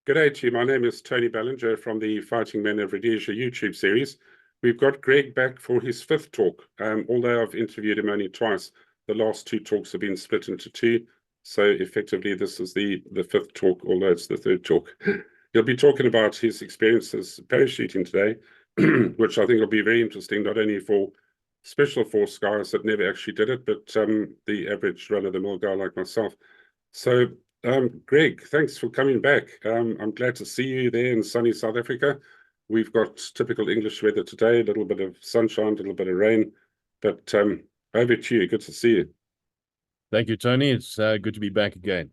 G'day to you. My name is Tony Ballinger from the Fighting Men of Rhodesia YouTube series. We've got Greg back for his fifth talk. Although I've interviewed him only twice, the last two talks have been split into two. So effectively, this is the fifth talk, although it's the third talk. He'll be talking about his experiences parachuting today, which I think will be very interesting, not only for special force guys that never actually did it, but the average run-of-the-mill guy like myself. So Greg, thanks for coming back. I'm glad to see you there in sunny South Africa. We've got typical English weather today, a little bit of sunshine, a little bit of rain, but over to you. Good to see you. Thank you, Tony. It's good to be back again.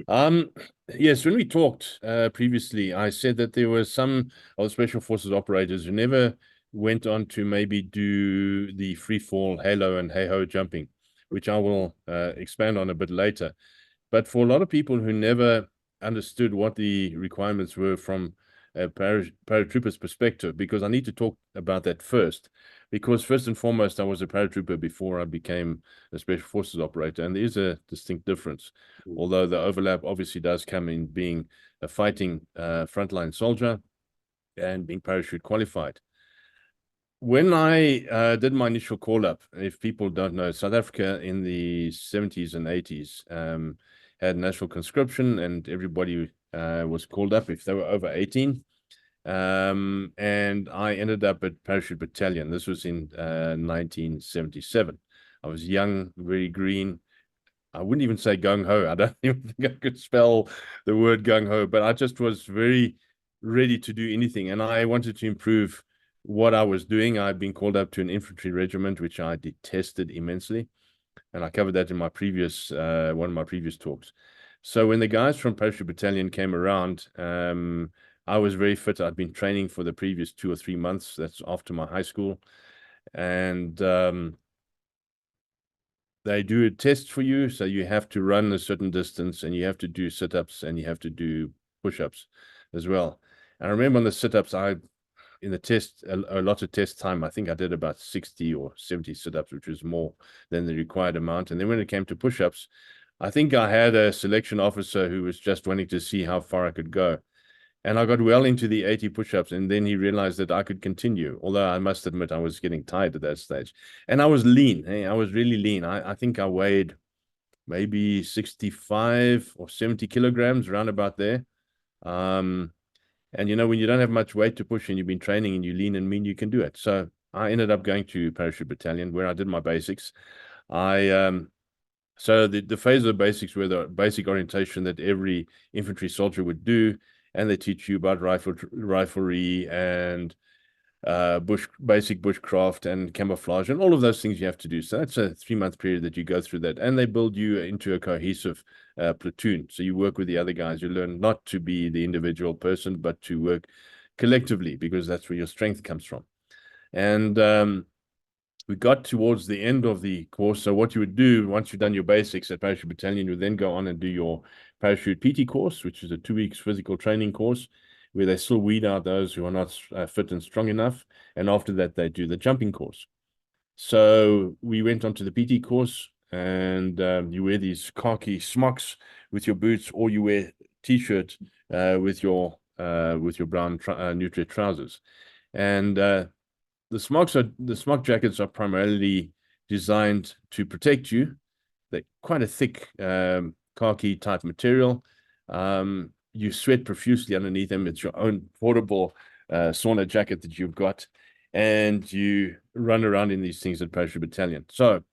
Yes, when we talked previously, I said that there were some of the Special Forces operators who never went on to maybe do the Freefall, Heho, and Heho jumping, which I will expand on a bit later. But for a lot of people who never understood what the requirements were from a paratrooper's perspective, because I need to talk about that first, because first and foremost, I was a paratrooper before I became a Special Forces operator, and there is a distinct difference, although the overlap obviously does come in being a fighting frontline soldier and being parachute qualified. When I did my initial call-up, if people don't know, South Africa in the 70s and 80s had national conscription, and everybody was called up if they were over 18. And I ended up at Parachute Battalion. This was in 1977. I was young, very green. I wouldn't even say gung-ho. I don't even think I could spell the word gung-ho, but I just was very ready to do anything. And I wanted to improve what I was doing. I'd been called up to an infantry regiment, which I detested immensely. And I covered that in my previous one of my previous talks. So when the guys from Parachute Battalion came around, I was very fit. I'd been training for the previous 2 or 3 months. That's after my high school. And they do a test for you. So you have to run a certain distance, and you have to do sit-ups, and you have to do push-ups as well. And I remember on the sit-ups, in the test, a lot of test time, I think I did about 60 or 70 sit-ups, which was more than the required amount. And then when it came to push-ups, I think I had a selection officer who was just wanting to see how far I could go. And I got well into the 80 push-ups, and then he realized that I could continue, although I must admit I was getting tired at that stage. And I was lean. I was really lean. I think I weighed maybe 65 or 70 kilograms, around about there. And, you know, when you don't have much weight to push and you've been training and you're lean and mean, you can do it. So I ended up going to Parachute Battalion, where I did my basics. So the phase of the basics were the basic orientation that every infantry soldier would do. And they teach you about riflery and basic bushcraft and camouflage and all of those things you have to do. So that's a 3-month period that you go through that, and they build you into a cohesive platoon. So you work with the other guys. You learn not to be the individual person, but to work collectively, because that's where your strength comes from. And we got towards the end of the course. So what you would do once you've done your basics at Parachute Battalion, you would then go on and do your Parachute PT course, which is a 2 weeks physical training course, where they still weed out those who are not fit and strong enough. And after that, they do the jumping course. So we went on to the PT course, and you wear these khaki smocks with your boots, or you wear T-shirt with your brown Nutria trousers. And the smock jackets are primarily designed to protect you. They're quite a thick khaki type material. You sweat profusely underneath them. It's your own portable sauna jacket that you've got, and you run around in these things at Parachute Battalion. So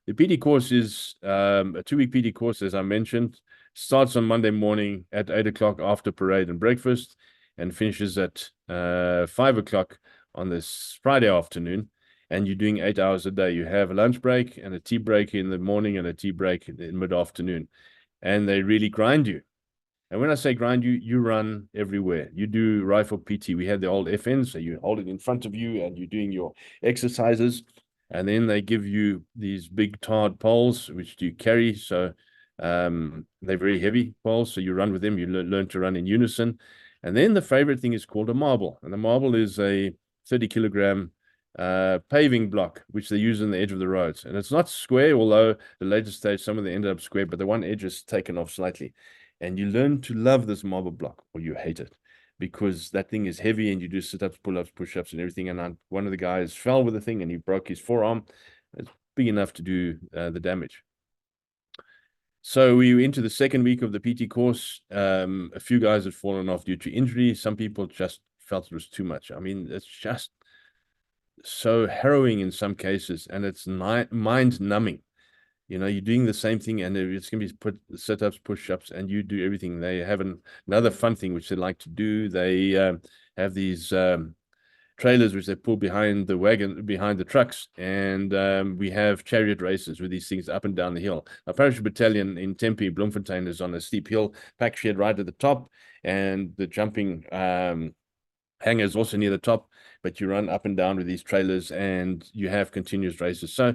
the PT course is a 2-week PT course, as I mentioned. Starts on Monday morning at 8 o'clock after parade and breakfast, and finishes at 5 o'clock on this Friday afternoon. And you're doing 8 hours a day. You have a lunch break and a tea break in the morning and a tea break in mid-afternoon. And they really grind you. And when I say grind you, you run everywhere. You do rifle PT. We had the old FN, so you hold it in front of you and you're doing your exercises. And then they give you these big tarred poles, which you carry. So they're very heavy poles. So you run with them. You learn to run in unison. And then the favorite thing is called a marble. And the marble is a 30-kilogram paving block, which they use on the edge of the roads. And it's not square, although the later stage, some of them ended up square, but the one edge is taken off slightly. And you learn to love this marble block, or you hate it, because that thing is heavy and you do sit-ups, pull-ups, push-ups, and everything. And one of the guys fell with the thing and he broke his forearm. It's big enough to do the damage. So we were into the second week of the PT course. A few guys had fallen off due to injury. Some people just felt it was too much. I mean, it's just so harrowing in some cases, and it's mind numbing. You know, you're doing the same thing, and it's going to be sit-ups, push-ups, and you do everything. They have another fun thing which they like to do. They have these trailers which they pull behind the wagon, behind the trucks, and we have chariot races with these things up and down the hill. Our parachute battalion in Tempe, Bloemfontein, is on a steep hill, pack shed right at the top, and the jumping hangar is also near the top, but you run up and down with these trailers, and you have continuous races. So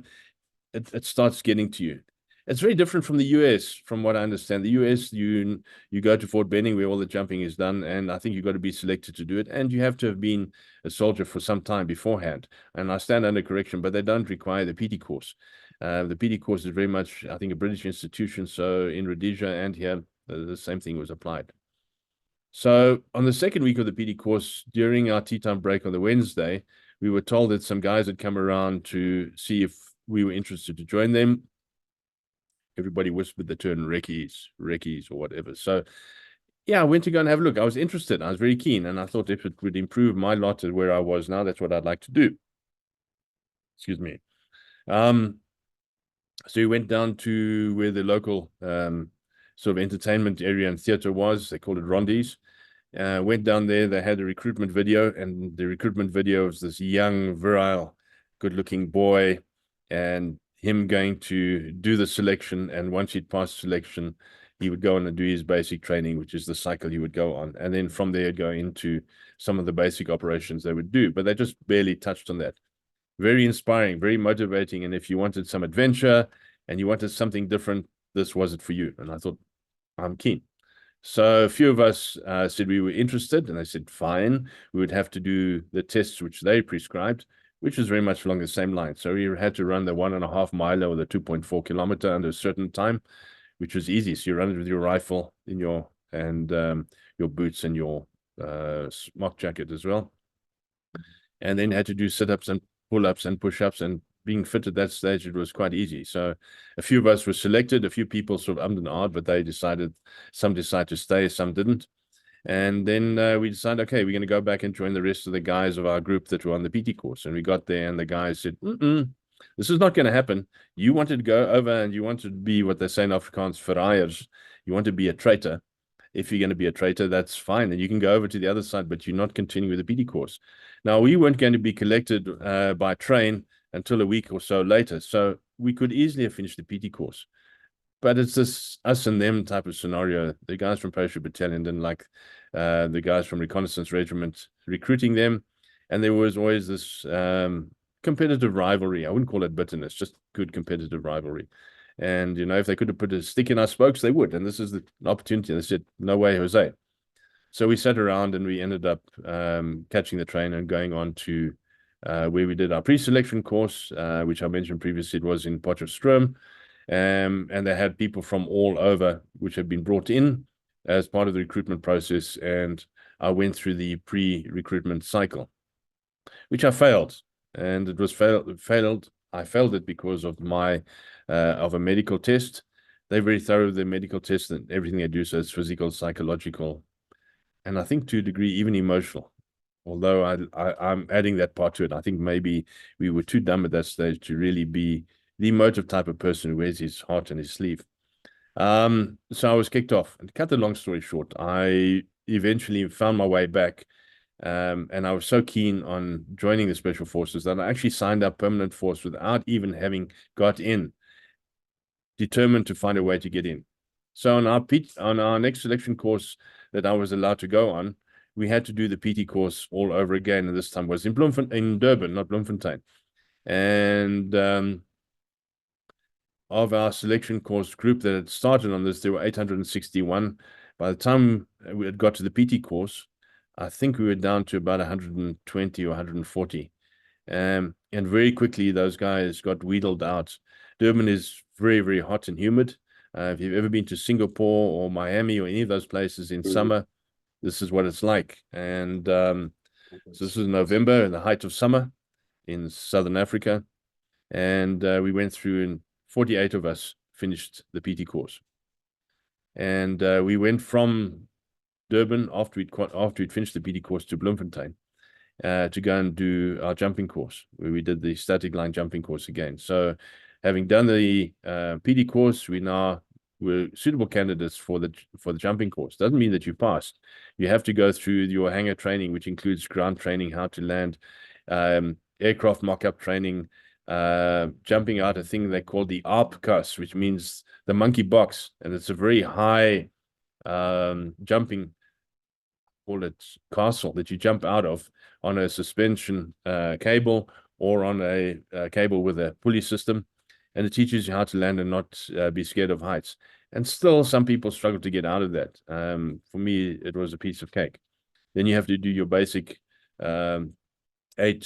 it starts getting to you. It's very different from the US, from what I understand. The US, you go to Fort Benning where all the jumping is done, and I think you've got to be selected to do it, and you have to have been a soldier for some time beforehand. And I stand under correction, but they don't require the PT course. The PT course is very much, I think, a British institution. So in Rhodesia and here, the same thing was applied. So on the second week of the PT course, during our tea time break on the Wednesday, we were told that some guys had come around to see if we were interested to join them. Everybody whispered the term recce's or whatever. So yeah, I went to go and have a look. I was interested. I was very keen, and I thought if it would improve my lot at where I was now, that's what I'd like to do. Excuse me. So we went down to where the local sort of entertainment area and theater was. They called it Rondies. Went down there. They had a recruitment video, and the recruitment video was this young, virile, good-looking boy, and him going to do the selection. And once he'd passed selection, he would go on and do his basic training, which is the cycle he would go on. And then from there, go into some of the basic operations they would do. But they just barely touched on that. Very inspiring, very motivating. And if you wanted some adventure and you wanted something different, this was it for you. And I thought, I'm keen. So a few of us said we were interested, and they said, fine. We would have to do the tests which they prescribed, which was very much along the same line. So we had to run the 1.5 mile or the 2.4 kilometer under a certain time, which was easy. So you run it with your rifle in your boots and your smock jacket as well. And then had to do sit-ups and pull-ups and push-ups, and being fit at that stage, it was quite easy. So a few of us were selected, a few people sort of ummed and ahed, but some decided to stay, some didn't. And then we decided, okay, we're going to go back and join the rest of the guys of our group that were on the PT course. And we got there, and the guys said, this is not going to happen. You wanted to go over and you wanted to be what they say in Afrikaans, verraaiers. You want to be a traitor. If you're going to be a traitor, that's fine. And you can go over to the other side, but you're not continuing with the PT course. Now, we weren't going to be collected by train until a week or so later. So we could easily have finished the PT course. But it's this us and them type of scenario. The guys from Parachute Battalion didn't like the guys from Reconnaissance Regiment recruiting them. And there was always this competitive rivalry. I wouldn't call it bitterness, just good competitive rivalry. And, you know, if they could have put a stick in our spokes, they would. And this is the opportunity. And they said, no way, Jose. So we sat around and we ended up catching the train and going on to where we did our pre-selection course, which I mentioned previously. It was in Potchefstroom. And they had people from all over which had been brought in as part of the recruitment process. And I went through the pre-recruitment cycle, which I failed. And it was failed. I failed it because of of a medical test. They're very thorough with the medical test and everything they do. So it's physical, psychological, and I think to a degree even emotional. Although I'm adding that part to it. I think maybe we were too dumb at that stage to really be the emotive type of person who wears his heart on his sleeve. So I was kicked off. And to cut the long story short, I eventually found my way back. And I was so keen on joining the Special Forces that I actually signed up permanent force without even having got in, determined to find a way to get in. So on our next selection course that I was allowed to go on, we had to do the PT course all over again, and this time was in Durban, not Bloemfontein. And of our selection course group that had started on this, there were 861. By the time we had got to the PT course, I think we were down to about 120 or 140. And very quickly, those guys got wheedled out. Durban is very, very hot and humid. If you've ever been to Singapore or Miami or any of those places in summer, this is what it's like. And so this was November in the height of summer in Southern Africa. And we went through, and 48 of us finished the PT course. And we went from Durban after we'd finished the PT course to Bloemfontein to go and do our jumping course, where we did the static line jumping course again. So having done the PD course, we're suitable candidates for the jumping course. Doesn't mean that you passed. You have to go through your hangar training, which includes ground training, how to land, aircraft mock-up training, jumping out a thing they call the ARP-kas, which means the monkey box, and it's a very high jumping, call it castle, that you jump out of on a suspension cable or on a cable with a pulley system, and it teaches you how to land and not be scared of heights. And still, some people struggle to get out of that. For me, it was a piece of cake. Then you have to do your basic 8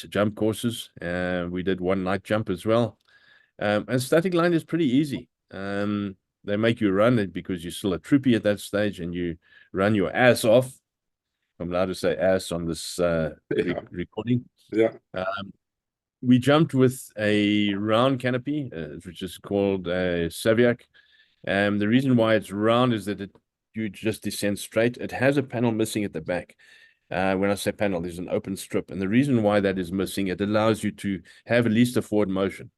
jump courses. We did 1 night jump as well. And static line is pretty easy. They make you run it because you're still a troopy at that stage, and you run your ass off. I'm allowed to say ass on this recording. Yeah. We jumped with a round canopy, which is called a Saviak. The reason why it's round is that you just descend straight. It has a panel missing at the back. When I say panel, there's an open strip. And the reason why that is missing, it allows you to have at least a forward motion,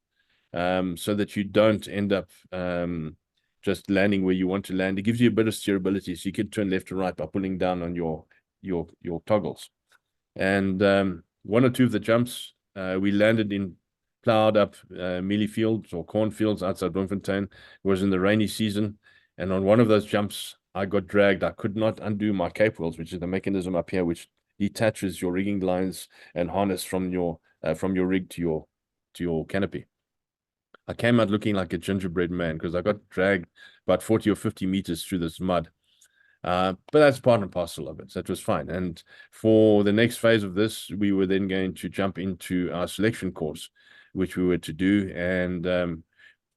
so that you don't end up just landing where you want to land. It gives you a bit of steerability, so you can turn left to right by pulling down on your toggles. And 1 or 2 of the jumps, we landed in plowed up mealie fields or cornfields outside Bloemfontein. It was in the rainy season, and on 1 of those jumps, I got dragged. I could not undo my cape wheels, which is the mechanism up here which detaches your rigging lines and harness from your rig to your canopy. I came out looking like a gingerbread man because I got dragged about 40 or 50 meters through this mud. But that's part and parcel of it. So it was fine. And for the next phase of this, we were then going to jump into our selection course, which we were to do. And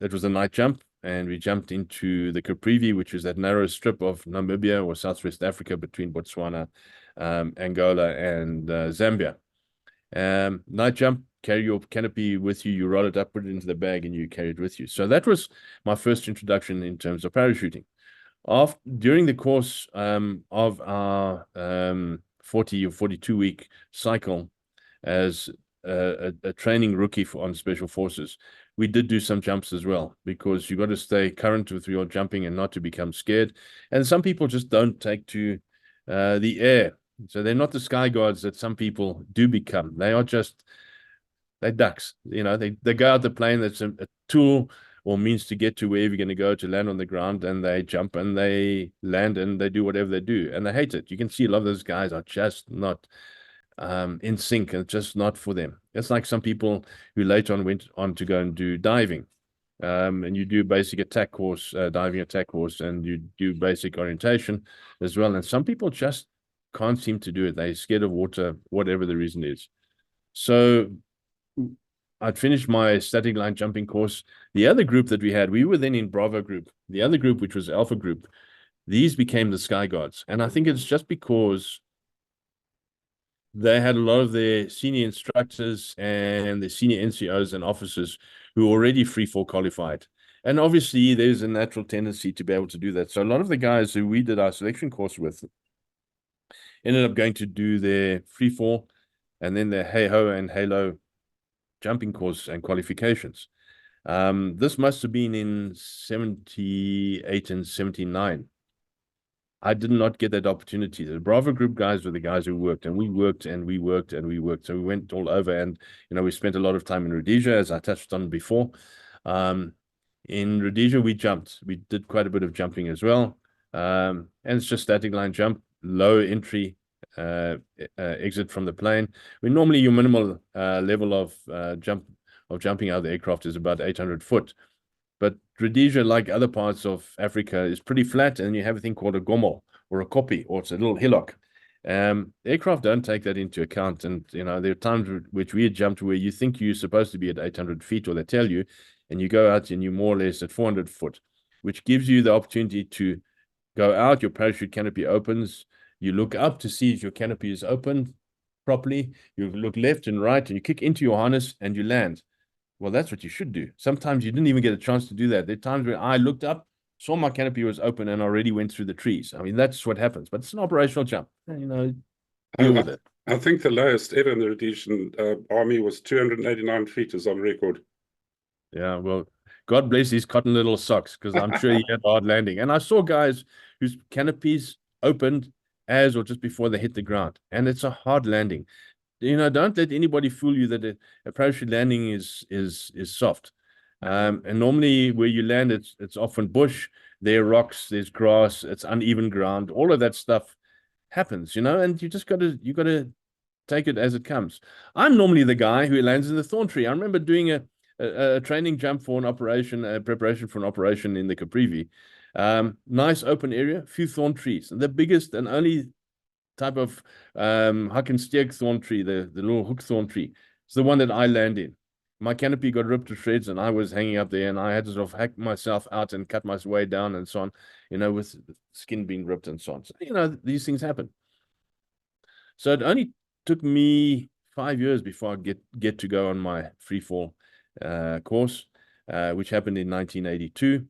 it was a night jump. And we jumped into the Caprivi, which is that narrow strip of Namibia or Southwest Africa between Botswana, Angola, and Zambia. Night jump, carry your canopy with you, you roll it up, put it into the bag, and you carry it with you. So that was my first introduction in terms of parachuting. During the course of our 40 or 42-week cycle as a training rookie on Special Forces, we did do some jumps as well, because you got to stay current with your jumping and not to become scared. And some people just don't take to the air. So they're not the sky guards that some people do become. They're ducks. You know, they go out the plane. That's a tool or means to get to wherever you're going to go to land on the ground, and they jump and they land and they do whatever they do, and they hate it. You can see a lot of those guys are just not in sync, and just not for them. It's like some people who later on went on to go and do diving, and you do basic attack course, diving attack course, and you do basic orientation as well. And some people just can't seem to do it. They're scared of water, whatever the reason is. So I'd finished my static line jumping course. The other group that we had, we were then in Bravo group. The other group, which was Alpha group, these became the Sky Guards. And I think it's just because they had a lot of their senior instructors and the senior NCOs and officers who were already Freefall qualified. And obviously, there's a natural tendency to be able to do that. So a lot of the guys who we did our selection course with ended up going to do their Freefall and then their Heho and Halo jumping course and qualifications. This must have been in 78 and 79. I did not get that opportunity. The Bravo group guys were the guys who worked, and we worked and we worked and we worked. So we went all over, and we spent a lot of time in Rhodesia, as I touched on before. In Rhodesia, we jumped. We did quite a bit of jumping as well. And it's just static line jump, low entry, exit from the plane. Normally your minimal level of jumping out of the aircraft is about 800 foot. But Rhodesia, like other parts of Africa, is pretty flat, and you have a thing called a gommel or a koppie, or it's a little hillock. Aircraft don't take that into account, and there are times which we had jumped where you think you're supposed to be at 800 feet, or they tell you, and you go out and you're more or less at 400 foot. which gives you the opportunity to go out, your parachute canopy opens, you look up to see if your canopy is open properly, you look left and right, and you kick into your harness and you land. Well, that's what you should do. Sometimes you didn't even get a chance to do that. There are times where I looked up, saw my canopy was open, and already went through the trees. I mean, that's what happens, but it's an operational jump. Deal with it. I think the lowest ever in the Rhodesian army was 289 feet is on record. Yeah, well, God bless these cotton little socks, because I'm sure he had hard landing. And I saw guys whose canopies opened as or just before they hit the ground, and it's a hard landing. Don't let anybody fool you that a parachute landing is soft. And normally where you land, it's often bush, there are rocks, there's grass, it's uneven ground. All of that stuff happens, and you just you gotta take it as it comes. I'm normally the guy who lands in the thorn tree. I remember doing a training jump for an operation, preparation for an operation in the Caprivi. Nice open area, few thorn trees. The biggest and only type of Hackensteek thorn tree, the little hook thorn tree. It's the one that I land in. My canopy got ripped to shreds, and I was hanging up there, and I had to sort of hack myself out and cut my way down and so on, with skin being ripped and so on. So, these things happen. So it only took me 5 years before I get to go on my Freefall course, which happened in 1982.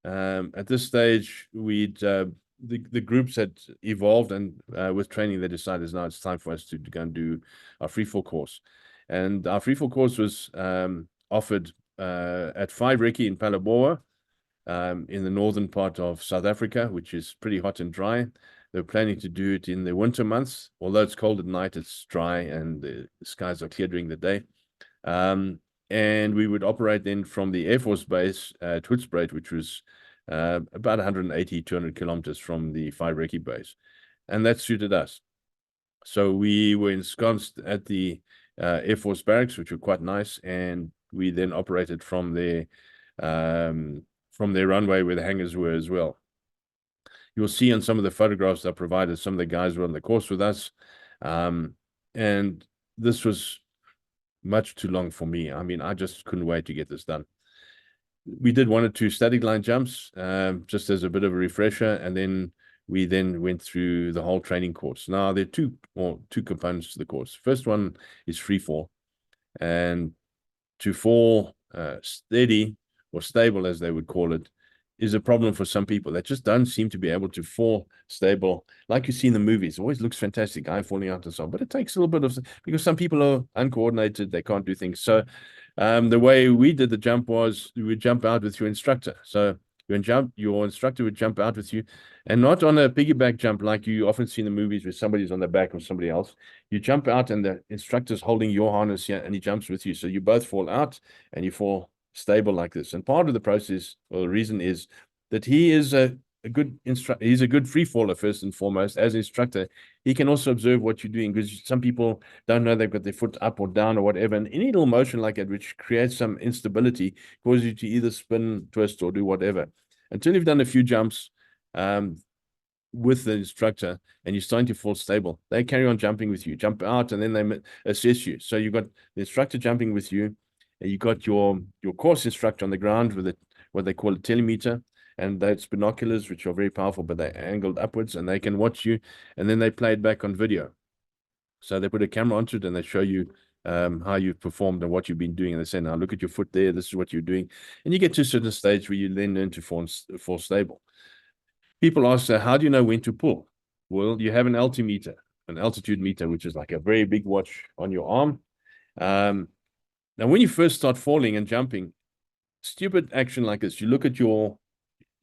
At this stage, the groups had evolved, and with training, they decided now it's time for us to go and do our Freefall course. And our Freefall course was offered at 5 Recce in Palabora, in the northern part of South Africa, which is pretty hot and dry. They're planning to do it in the winter months. Although it's cold at night, it's dry, and the skies are clear during the day. And we would operate then from the Air Force base at Hoedspruit, which was about 180, 200 kilometers from the 5 Recce base. And that suited us. So we were ensconced at the Air Force barracks, which were quite nice. And we then operated from their runway where the hangars were as well. You'll see on some of the photographs I provided, some of the guys were on the course with us. And this was much too long for me. I mean, I just couldn't wait to get this done. We did 1 or 2 static line jumps, just as a bit of a refresher, and then we went through the whole training course. Now, there are two components to the course. First one is free fall, and to fall steady or stable, as they would call it, is a problem for some people that just don't seem to be able to fall stable like you see in the movies. It always looks fantastic, guy falling out and so on, but it takes a little bit of, because some people are uncoordinated, they can't do things. So the way we did the jump was we would jump out with your instructor. So your instructor would jump out with you, and not on a piggyback jump like you often see in the movies where somebody's on the back of somebody else. You jump out and the instructor's holding your harness here, and he jumps with you. So you both fall out and you fall stable like this. And part of the process, or the reason, is that he is a good instructor. He's a good free faller first and foremost. As an instructor, he can also observe what you're doing, because some people don't know they've got their foot up or down or whatever, and any little motion like that, which creates some instability, causes you to either spin, twist, or do whatever. Until you've done a few jumps with the instructor and you're starting to fall stable, they carry on jumping with you, jump out, and then they assess you. So you've got the instructor jumping with you, and you got your course instructor on the ground with what they call a telemeter, and that's binoculars, which are very powerful, but they're angled upwards, and they can watch you, and then they play it back on video. So they put a camera onto it, and they show you how you've performed and what you've been doing, and they say, now look at your foot there, this is what you're doing, and you get to a certain stage where you then learn to fall stable. People ask, how do you know when to pull? Well, you have an altimeter, an altitude meter, which is like a very big watch on your arm. Now, when you first start falling and jumping, stupid action like this, you look at your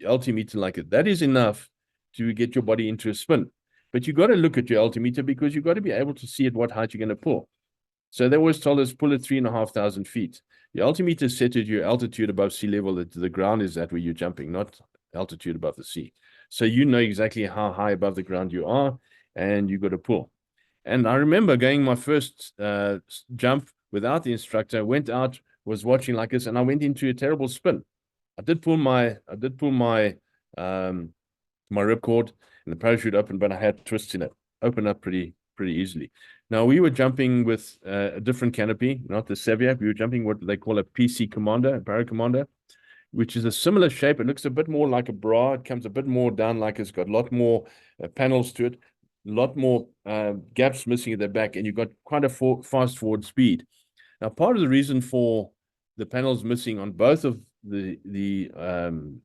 altimeter like it, that is enough to get your body into a spin. But you got to look at your altimeter, because you've got to be able to see at what height you're going to pull. So they always told us, pull at 3,500 feet. Your altimeter is set at your altitude above sea level, that the ground is at where you're jumping, not altitude above the sea. So you know exactly how high above the ground you are, and you got to pull. And I remember going my first jump without the instructor, went out, was watching like this, and I went into a terrible spin. I did pull my ripcord, and the parachute opened, but I had twists in it. Opened up pretty easily. Now, we were jumping with a different canopy, not the Sevier. We were jumping what they call a PC Commander, a Para Commander, which is a similar shape. It looks a bit more like a bra. It comes a bit more down, like it's got a lot more panels to it, a lot more gaps missing at the back, and you've got quite a fast forward speed. Now, part of the reason for the panels missing on both of the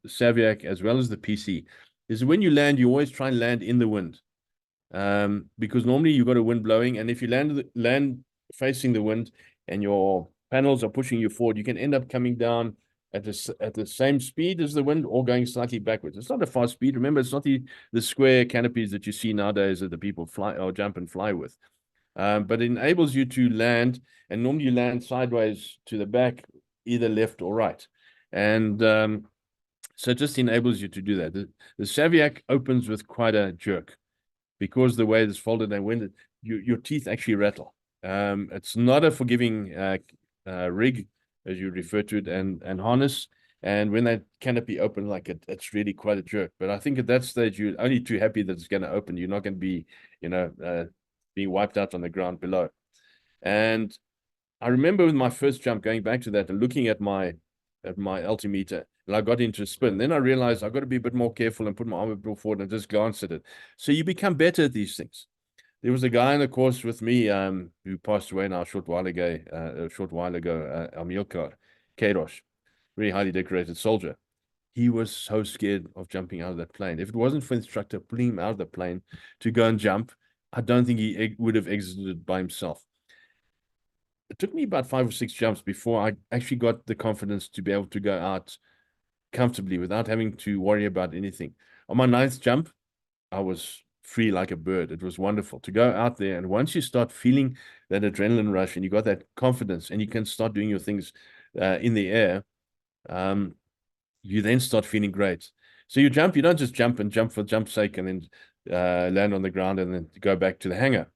Saviac as well as the PC is when you land, you always try and land in the wind, because normally you've got a wind blowing, and if you land facing the wind and your panels are pushing you forward, you can end up coming down at the same speed as the wind or going slightly backwards. It's not a fast speed. Remember, it's not the square canopies that you see nowadays that the people fly or jump and fly with. But it enables you to land, and normally you land sideways to the back, either left or right. And so it just enables you to do that. The Saviac opens with quite a jerk because the way it's folded and when your teeth actually rattle. It's not a forgiving rig, as you refer to it, and harness. And when that canopy open like it, it's really quite a jerk. But I think at that stage, you're only too happy that it's going to open. You're not going to be, being wiped out on the ground below. And I remember with my first jump, going back to that and looking at my altimeter, and I got into a spin. Then I realized I've got to be a bit more careful and put my arm a bit forward and just glance at it. So you become better at these things. There was a guy in the course with me who passed away now a short while ago, Amilcar Queiroz, very highly decorated soldier. He was so scared of jumping out of that plane. If it wasn't for the instructor pulling him out of the plane to go and jump, I don't think he would have exited by himself. It took me about 5 or 6 jumps before I actually got the confidence to be able to go out comfortably without having to worry about anything. On my 9th jump, I was free like a bird. It was wonderful to go out there. And once you start feeling that adrenaline rush and you got that confidence and you can start doing your things in the air, you then start feeling great. So you jump, you don't just jump and jump for jump's sake and then land on the ground and then go back to the hangar.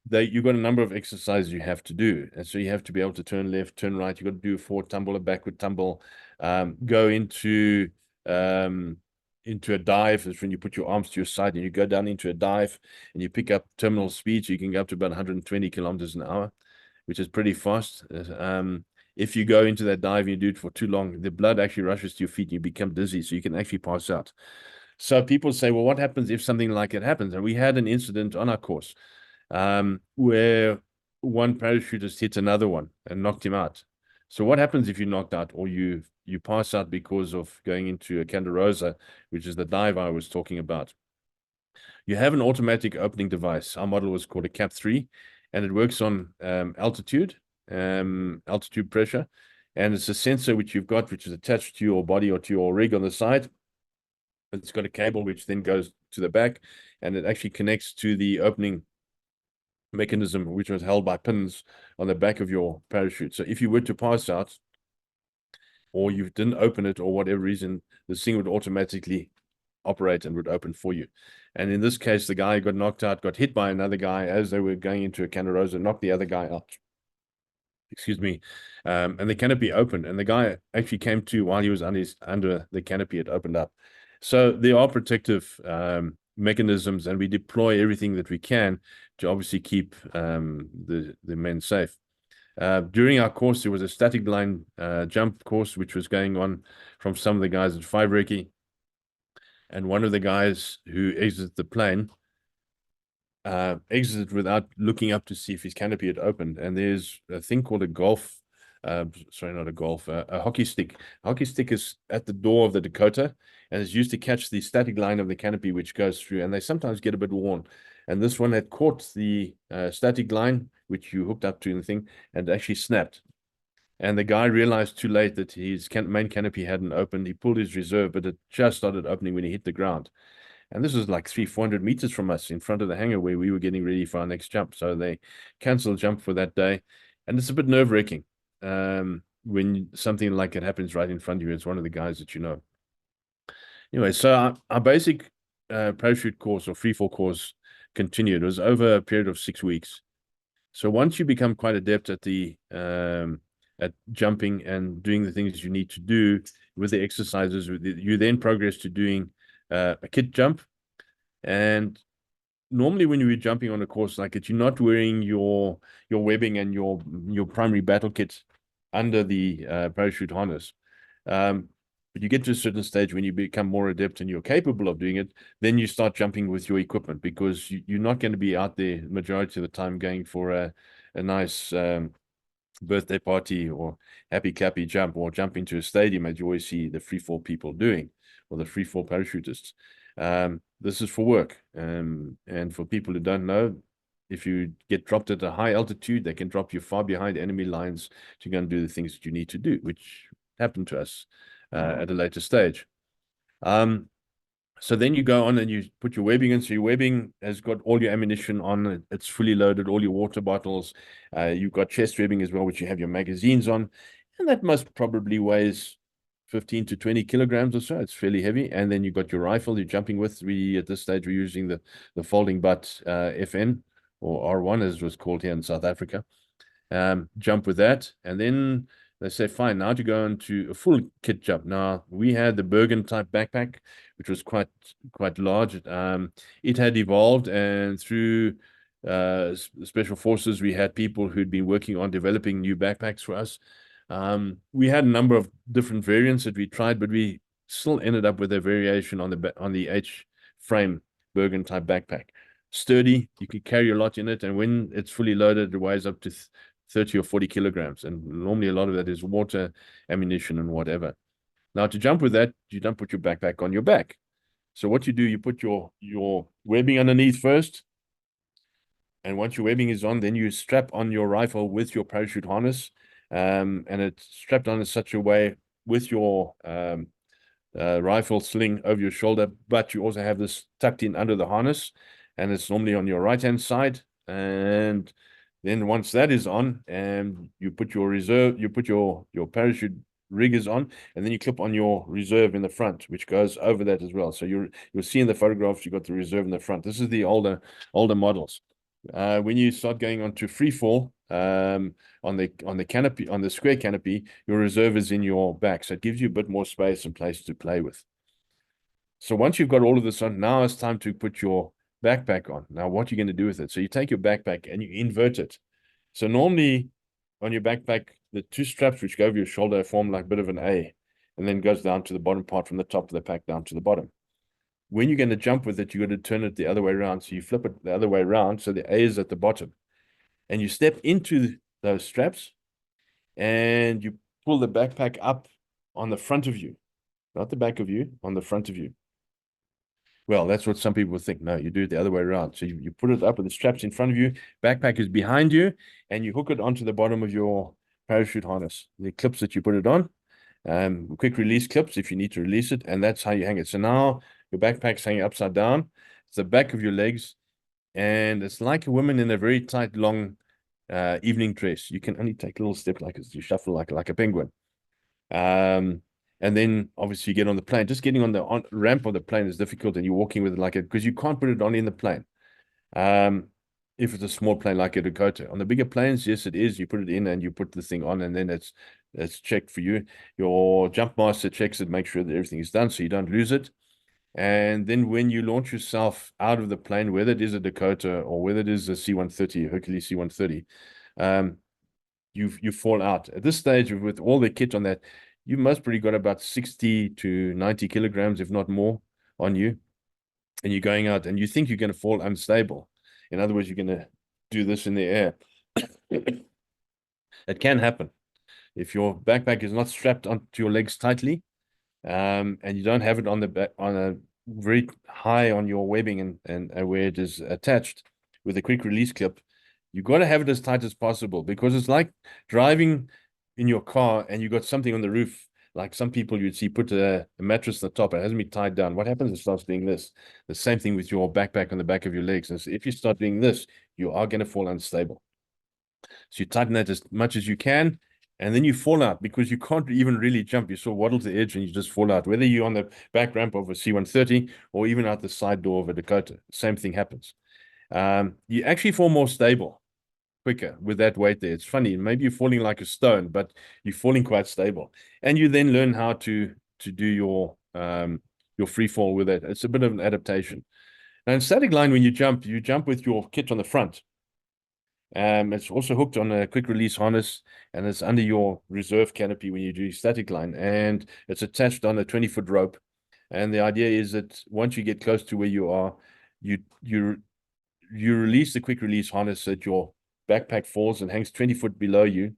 You've got a number of exercises you have to do. And so you have to be able to turn left, turn right. You've got to do a forward tumble, a backward tumble, go into a dive. That's when you put your arms to your side and you go down into a dive and you pick up terminal speed. So you can go up to about 120 kilometers an hour, which is pretty fast. If you go into that dive and you do it for too long, the blood actually rushes to your feet and you become dizzy. So you can actually pass out. So people say, well, what happens if something like it happens? And we had an incident on our course where one parachutist hit another one and knocked him out. So what happens if you're knocked out or you pass out because of going into a Candarosa, which is the dive I was talking about? You have an automatic opening device. Our model was called a Cap 3, and it works on altitude pressure. And it's a sensor which you've got, which is attached to your body or to your rig on the side. It's got a cable which then goes to the back, and it actually connects to the opening mechanism, which was held by pins on the back of your parachute. So if you were to pass out or you didn't open it or whatever reason, this thing would automatically operate and would open for you. And in this case, the guy got knocked out, got hit by another guy as they were going into a Candarosa, knocked the other guy out. Excuse me. And the canopy opened, and the guy actually came to while he was under the canopy. It opened up. So there are protective mechanisms, and we deploy everything that we can to obviously keep the men safe. During our course, there was a static line jump course, which was going on from some of the guys at Five Recce. And one of the guys who exited the plane exited without looking up to see if his canopy had opened. And there's a thing called a golf, sorry, not a golf, a hockey stick. A hockey stick is at the door of the Dakota, and it's used to catch the static line of the canopy which goes through, and they sometimes get a bit worn. And this one had caught the static line, which you hooked up to the thing, and actually snapped. And the guy realized too late that his main canopy hadn't opened. He pulled his reserve, but it just started opening when he hit the ground. And this was like 300-400 meters from us in front of the hangar where we were getting ready for our next jump. So they canceled jump for that day. And it's a bit nerve-wracking when something like it happens right in front of you. It's one of the guys that you know. Anyway, so our basic parachute course or freefall course continued. It was over a period of 6 weeks. So once you become quite adept at at jumping and doing the things you need to do with the exercises, you then progress to doing a kit jump. And normally when you're jumping on a course like it, you're not wearing your webbing and your primary battle kit under the parachute harness. But you get to a certain stage when you become more adept and you're capable of doing it, then you start jumping with your equipment, because you're not going to be out there majority of the time going for a nice birthday party or happy clappy jump, or jump into a stadium as you always see the free fall people doing, or the free fall parachutists. This is for work. And for people who don't know, if you get dropped at a high altitude, they can drop you far behind enemy lines to go and do the things that you need to do, which happened to us at a later stage. So then you go on and you put your webbing in. So your webbing has got all your ammunition on it. It's fully loaded, all your water bottles. You've got chest webbing as well, which you have your magazines on. And that most probably weighs 15 to 20 kilograms or so. It's fairly heavy. And then you've got your rifle you're jumping with. At this stage, we're using the folding butt FN, or R1 as it was called here in South Africa. Jump with that. And then they say, fine, now to go into a full kit jump. Now, we had the Bergen type backpack, which was quite large. It had evolved, and through special forces, we had people who'd been working on developing new backpacks for us. We had a number of different variants that we tried, but we still ended up with a variation on the H frame Bergen type backpack. Sturdy, you can carry a lot in it, and when it's fully loaded, it weighs up to 30 or 40 kilograms, and normally a lot of that is water, ammunition, and whatever. Now, to jump with that, you don't put your backpack on your back. So what you do, you put your webbing underneath first, and once your webbing is on, then you strap on your rifle with your parachute harness, and it's strapped on in such a way with your rifle sling over your shoulder, but you also have this tucked in under the harness, and it's normally on your right-hand side. And then once that is on, and you put your reserve, you put your parachute riggers on, and then you clip on your reserve in the front, which goes over that as well. So you'll see in the photographs, you got the reserve in the front. This is the older models. When you start going on to free fall, on the canopy, on the square canopy, your reserve is in your back, so it gives you a bit more space and place to play with. So once you've got all of this on, now it's time to put your backpack on. Now, what are you going to do with it? So you take your backpack and you invert it. So normally on your backpack, the two straps which go over your shoulder form like a bit of an A, and then goes down to the bottom part from the top of the pack down to the bottom. When you're going to jump with it, you got to turn it the other way around. So you flip it the other way around, so the A is at the bottom, and you step into those straps, and you pull the backpack up on the front of you, not the back of you, on the front of you. Well, that's what some people think. No, you do it the other way around. So you put it up with the straps in front of you, backpack is behind you, and you hook it onto the bottom of your parachute harness. The clips that you put it on, quick release clips if you need to release it, and that's how you hang it. So now your backpack's hanging upside down. It's the back of your legs, and it's like a woman in a very tight, long evening dress. You can only take a little step like this. You shuffle like a penguin. And then obviously you get on the plane. Just getting on the ramp of the plane is difficult, and you're walking with it like it, because you can't put it on in the plane. If it's a small plane like a Dakota. On the bigger planes, yes, it is. You put it in and you put the thing on, and then it's checked for you. Your jump master checks it, makes sure that everything is done so you don't lose it. And then when you launch yourself out of the plane, whether it is a Dakota or whether it is a C-130, Hercules C-130, you fall out. At this stage, with all the kit on that, you most probably got about 60 to 90 kilograms, if not more, on you. And you're going out and you think you're going to fall unstable. In other words, you're going to do this in the air. It can happen. If your backpack is not strapped onto your legs tightly, and you don't have it on the back, on a very high on your webbing and where it is attached with a quick release clip, you got to have it as tight as possible, because it's like driving in your car and you got something on the roof. Like some people you'd see put a mattress on the top, it hasn't been tied down. What happens? It starts doing this. The same thing with your backpack on the back of your legs. And so if you start doing this, you are going to fall unstable. So you tighten that as much as you can, and then you fall out because you can't even really jump. You sort of waddle to the edge and you just fall out, whether you're on the back ramp of a C-130 or even out the side door of a Dakota. Same thing happens. You actually fall more stable quicker with that weight there. It's funny, maybe you're falling like a stone, but you're falling quite stable, and you then learn how to do your free fall with it. It's a bit of an adaptation. Now in static line, when you jump with your kit on the front, It's also hooked on a quick release harness, and it's under your reserve canopy when you do static line, and it's attached on a 20-foot rope. And the idea is that once you get close to where you are, you release the quick release harness so that your backpack falls and hangs 20 foot below you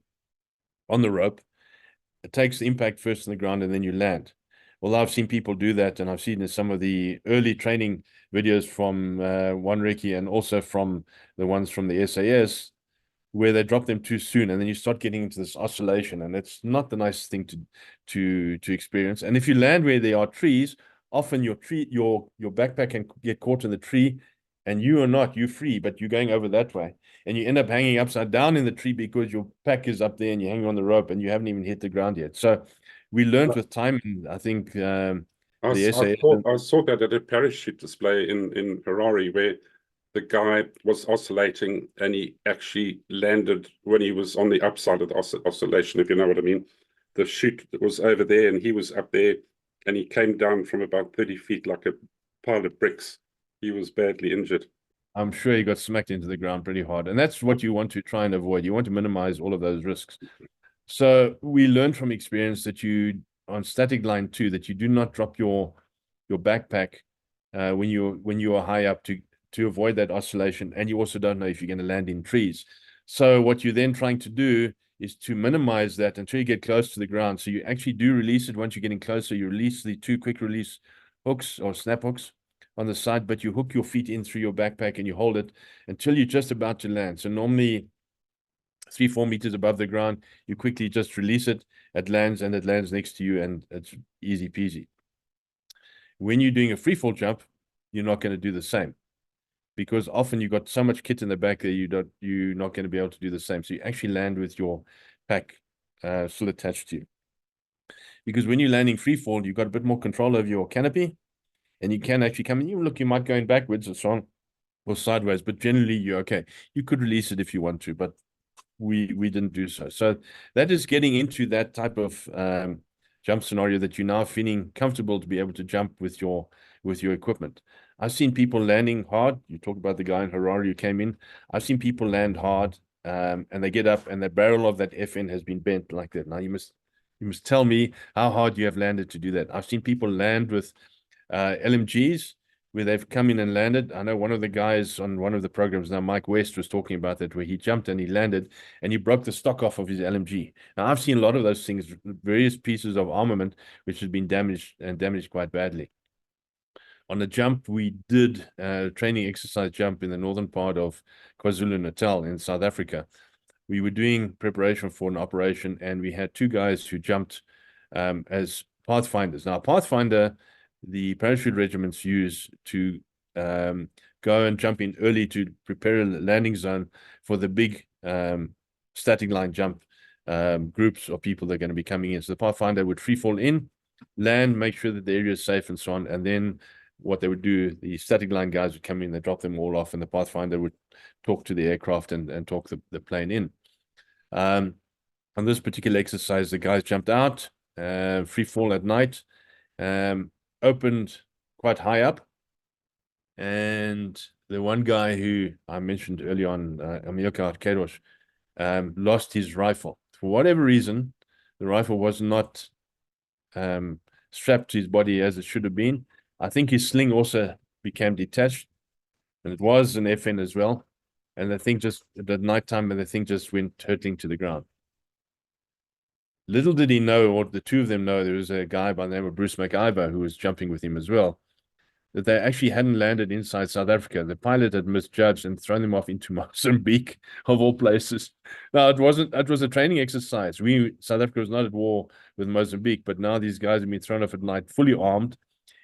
on the rope. It takes the impact first on the ground, and then you land. Well, I've seen people do that, and I've seen in some of the early training videos from One Recce and also from the ones from the SAS, where they drop them too soon, and then you start getting into this oscillation, and it's not the nicest thing to experience. And if you land where there are trees, often your backpack can get caught in the tree, and you're free, but you're going over that way, and you end up hanging upside down in the tree because your pack is up there and you're hanging on the rope and you haven't even hit the ground yet. So we learned with time, I think the SAS. I saw that at a parachute display in Harare, where the guy was oscillating and he actually landed when he was on the upside of the oscillation, if you know what I mean. The chute was over there and he was up there, and he came down from about 30 feet like a pile of bricks. He was badly injured. I'm sure he got smacked into the ground pretty hard. And that's what you want to try and avoid. You want to minimize all of those risks. So we learned from experience that on static line 2, that you do not drop your backpack when you are high up to avoid that oscillation. And you also don't know if you're going to land in trees. So what you're then trying to do is to minimize that until you get close to the ground. So you actually do release it. Once you're getting closer, you release the 2 quick release hooks or snap hooks on the side, but you hook your feet in through your backpack and you hold it until you're just about to land. So normally 3-4 meters above the ground, you quickly just release it. It lands, and it lands next to you, and it's easy peasy. When you're doing a free fall jump, you're not going to do the same, because often you've got so much kit in the back there, you're not going to be able to do the same. So you actually land with your pack still attached to you. Because when you're landing free fall, you've got a bit more control over your canopy, and you can actually come in. You might go in backwards or so on, or sideways, but generally you're okay. You could release it if you want to, but we didn't do so. So that is getting into that type of jump scenario that you're now feeling comfortable to be able to jump with your equipment. I've seen people landing hard. You talked about the guy in Harare who came in. I've seen people land hard, and they get up, and the barrel of that FN has been bent like that. Now you must tell me how hard you have landed to do that. I've seen people land with LMGs where they've come in and landed. I know one of the guys on one of the programs now, Mike West, was talking about that, where he jumped and he landed and he broke the stock off of his LMG. Now, I've seen a lot of those things, various pieces of armament, which has been damaged quite badly. On the jump, we did a training exercise jump in the northern part of KwaZulu-Natal in South Africa. We were doing preparation for an operation, and we had 2 guys who jumped as pathfinders. Now, Pathfinder, the parachute regiments use to go and jump in early to prepare a landing zone for the big static line jump groups of people that are going to be coming in. So the Pathfinder would free fall in, land, make sure that the area is safe and so on. And then what they would do, the static line guys would come in, they drop them all off, and the Pathfinder would talk to the aircraft and talk the plane in. On this particular exercise, the guys jumped out, free fall at night, opened quite high up, and the one guy who I mentioned early on, Amilcar Keros, lost his rifle. For whatever reason, the rifle was not strapped to his body as it should have been. I think his sling also became detached, and it was an FN as well. And the thing just, at night time, and the thing just went hurtling to the ground. Little did he know, or the 2 of them know, there was a guy by the name of Bruce McIver who was jumping with him as well, that they actually hadn't landed inside South Africa. The pilot had misjudged and thrown them off into Mozambique, of all places. Now, it was a training exercise. South Africa was not at war with Mozambique, but now these guys have been thrown off at night, fully armed,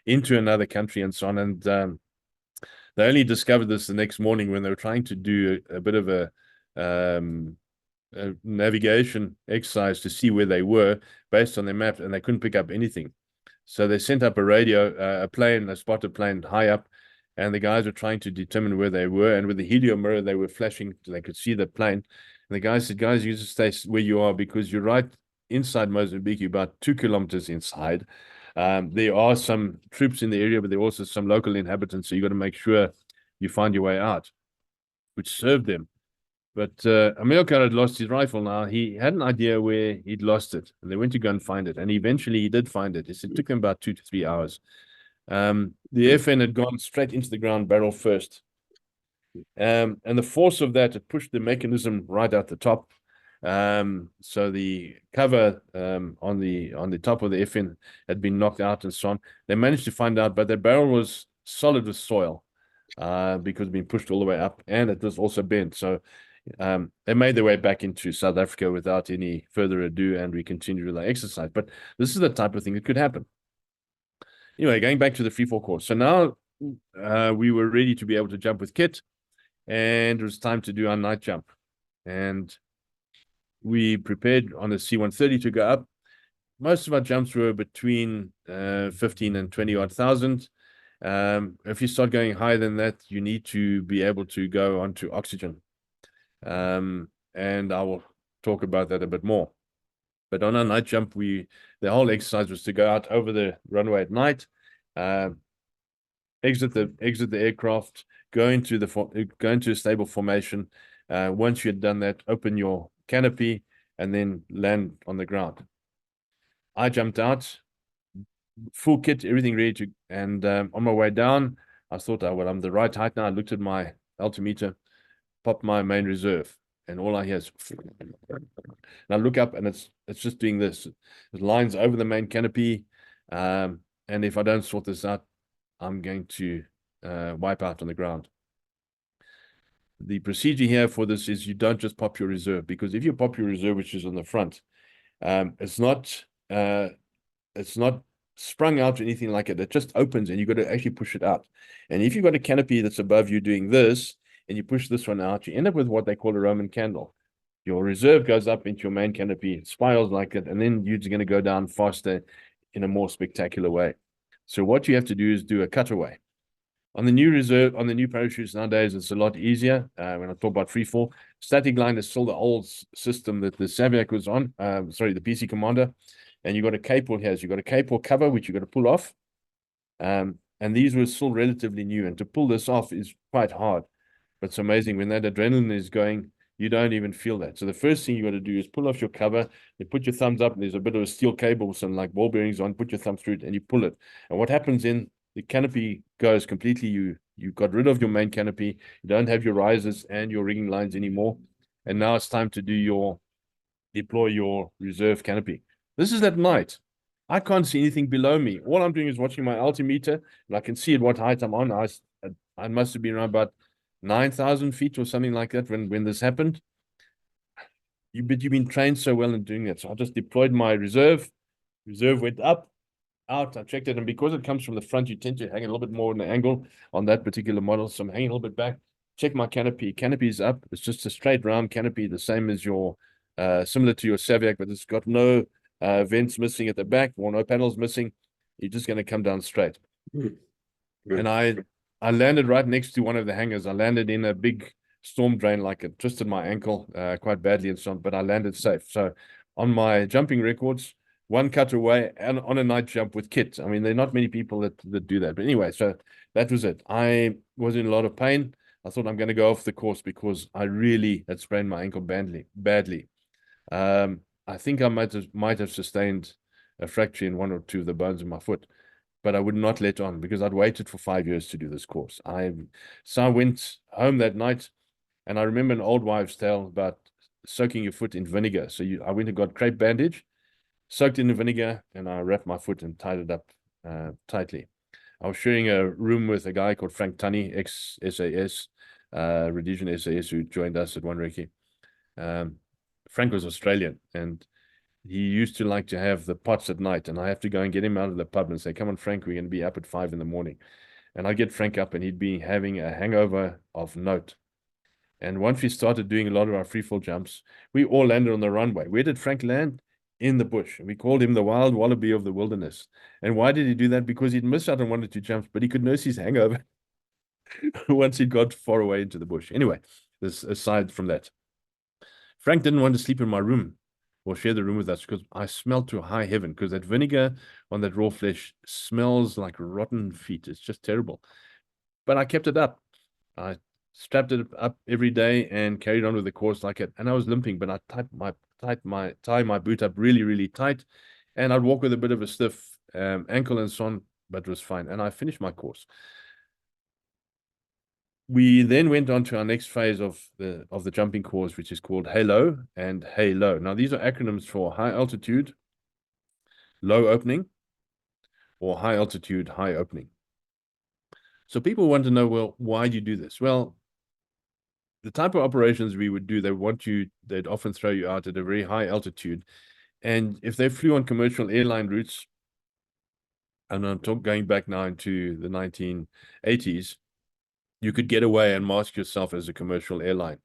into another country and so on. And they only discovered this the next morning when they were trying to do a bit of a navigation exercise to see where they were based on their map, and they couldn't pick up anything. So they sent up a radio, a spotted plane high up, and the guys were trying to determine where they were. And with the helio mirror, they were flashing, they could see the plane. And the guys said, "Guys, you just stay where you are, because you're right inside Mozambique, you're about 2 kilometers inside. There are some troops in the area, but there are also some local inhabitants. So you got to make sure you find your way out," which served them. But Amilcar had lost his rifle now. He had an idea where he'd lost it, and they went to go and find it. And eventually he did find it. It took them about 2 to 3 hours. The FN had gone straight into the ground barrel first. And the force of that, it pushed the mechanism right out the top. So the cover on the top of the FN had been knocked out and so on. They managed to find out, but the barrel was solid with soil because it'd been pushed all the way up, and it was also bent. So they made their way back into South Africa without any further ado, and we continued with our exercise. But this is the type of thing that could happen. Anyway, going back to the Freefall course. So now we were ready to be able to jump with kit, and it was time to do our night jump. And we prepared on the C-130 to go up. Most of our jumps were between 15 and 20 odd thousand. If you start going higher than that, you need to be able to go onto oxygen. And I will talk about that a bit more. But on our night jump, the whole exercise was to go out over the runway at night, exit the aircraft, go into a stable formation. Once you had done that, open your canopy and then land on the ground. I jumped out, full kit, everything ready to, and on my way down, I thought, oh, well, I'm the right height now. I looked at my altimeter, popped my main reserve, and all I hear is, and I look up, and it's just doing this. It lines over the main canopy, and if I don't sort this out, I'm going to wipe out on the ground. The procedure here for this is you don't just pop your reserve, because if you pop your reserve, which is on the front, it's not sprung out or anything like it. It just opens, and you've got to actually push it out. And if you've got a canopy that's above you doing this, and you push this one out, you end up with what they call a Roman candle. Your reserve goes up into your main canopy, it spirals like it, and then you're going to go down faster in a more spectacular way. So what you have to do is do a cutaway. On the new parachutes nowadays, it's a lot easier. When I talk about freefall, static line is still the old system that the Saviak was on. The PC Commander. And you've got a cable here. So you've got a cable cover, which you've got to pull off. And these were still relatively new. And to pull this off is quite hard. But it's amazing. When that adrenaline is going, you don't even feel that. So the first thing you got to do is pull off your cover. You put your thumbs up, and there's a bit of a steel cable with some like ball bearings on. Put your thumb through it, and you pull it. And what happens in the canopy goes completely. You got rid of your main canopy. You don't have your risers and your rigging lines anymore. And now it's time to deploy your reserve canopy. This is at night. I can't see anything below me. All I'm doing is watching my altimeter, and I can see at what height I'm on. I must have been around about 9,000 feet or something like that when this happened. But you've been trained so well in doing that. So I just deployed my reserve. Reserve went up, out. I checked it, and because it comes from the front, you tend to hang a little bit more in the angle on that particular model. So I'm hanging a little bit back. Check my canopy. Canopy is up. It's just a straight round canopy, the same as your similar to your Saviak, but it's got no vents missing at the back, or no panels missing. You're just going to come down straight. And I landed right next to one of the hangars. I landed in a big storm drain, like it twisted my ankle quite badly and so on, but I landed safe. So on my jumping records, one cut away and on a night jump with kit. I mean, there are not many people that do that. But anyway, so that was it. I was in a lot of pain. I thought I'm going to go off the course because I really had sprained my ankle badly. I think I might have sustained a fracture in one or two of the bones in my foot, but I would not let on because I'd waited for 5 years to do this course. So I went home that night, and I remember an old wives' tale about soaking your foot in vinegar. So I went and got crepe bandage, soaked in the vinegar, and I wrapped my foot and tied it up tightly. I was sharing a room with a guy called Frank Tunney, ex-SAS, Rhodesian SAS, who joined us at One Recce. Frank was Australian, and he used to like to have the pots at night, and I have to go and get him out of the pub and say, come on, Frank, we're going to be up at 5 in the morning. And I'd get Frank up, and he'd be having a hangover of note. And once we started doing a lot of our freefall jumps, we all landed on the runway. Where did Frank land? In the bush. We called him the wild wallaby of the wilderness. And why did he do that? Because he'd missed out on 1 or 2 jumps, but he could nurse his hangover once he'd got far away into the bush. Anyway, this aside from that, Frank didn't want to sleep in my room or share the room with us because I smelled to high heaven, because that vinegar on that raw flesh smells like rotten feet. It's just terrible. But I kept it up. I strapped it up every day and carried on with the course like it. And I was limping, but I tie my boot up really, really tight, and I'd walk with a bit of a stiff ankle and so on, but it was fine. And I finished my course. We then went on to our next phase of the jumping course, which is called Halo and Halo. Now, these are acronyms for high altitude, low opening, or high altitude, high opening. So people want to know, well, why do you do this? Well, the type of operations we would do, they'd often throw you out at a very high altitude. And if they flew on commercial airline routes, and I'm going back now into the 1980s, you could get away and mask yourself as a commercial airline.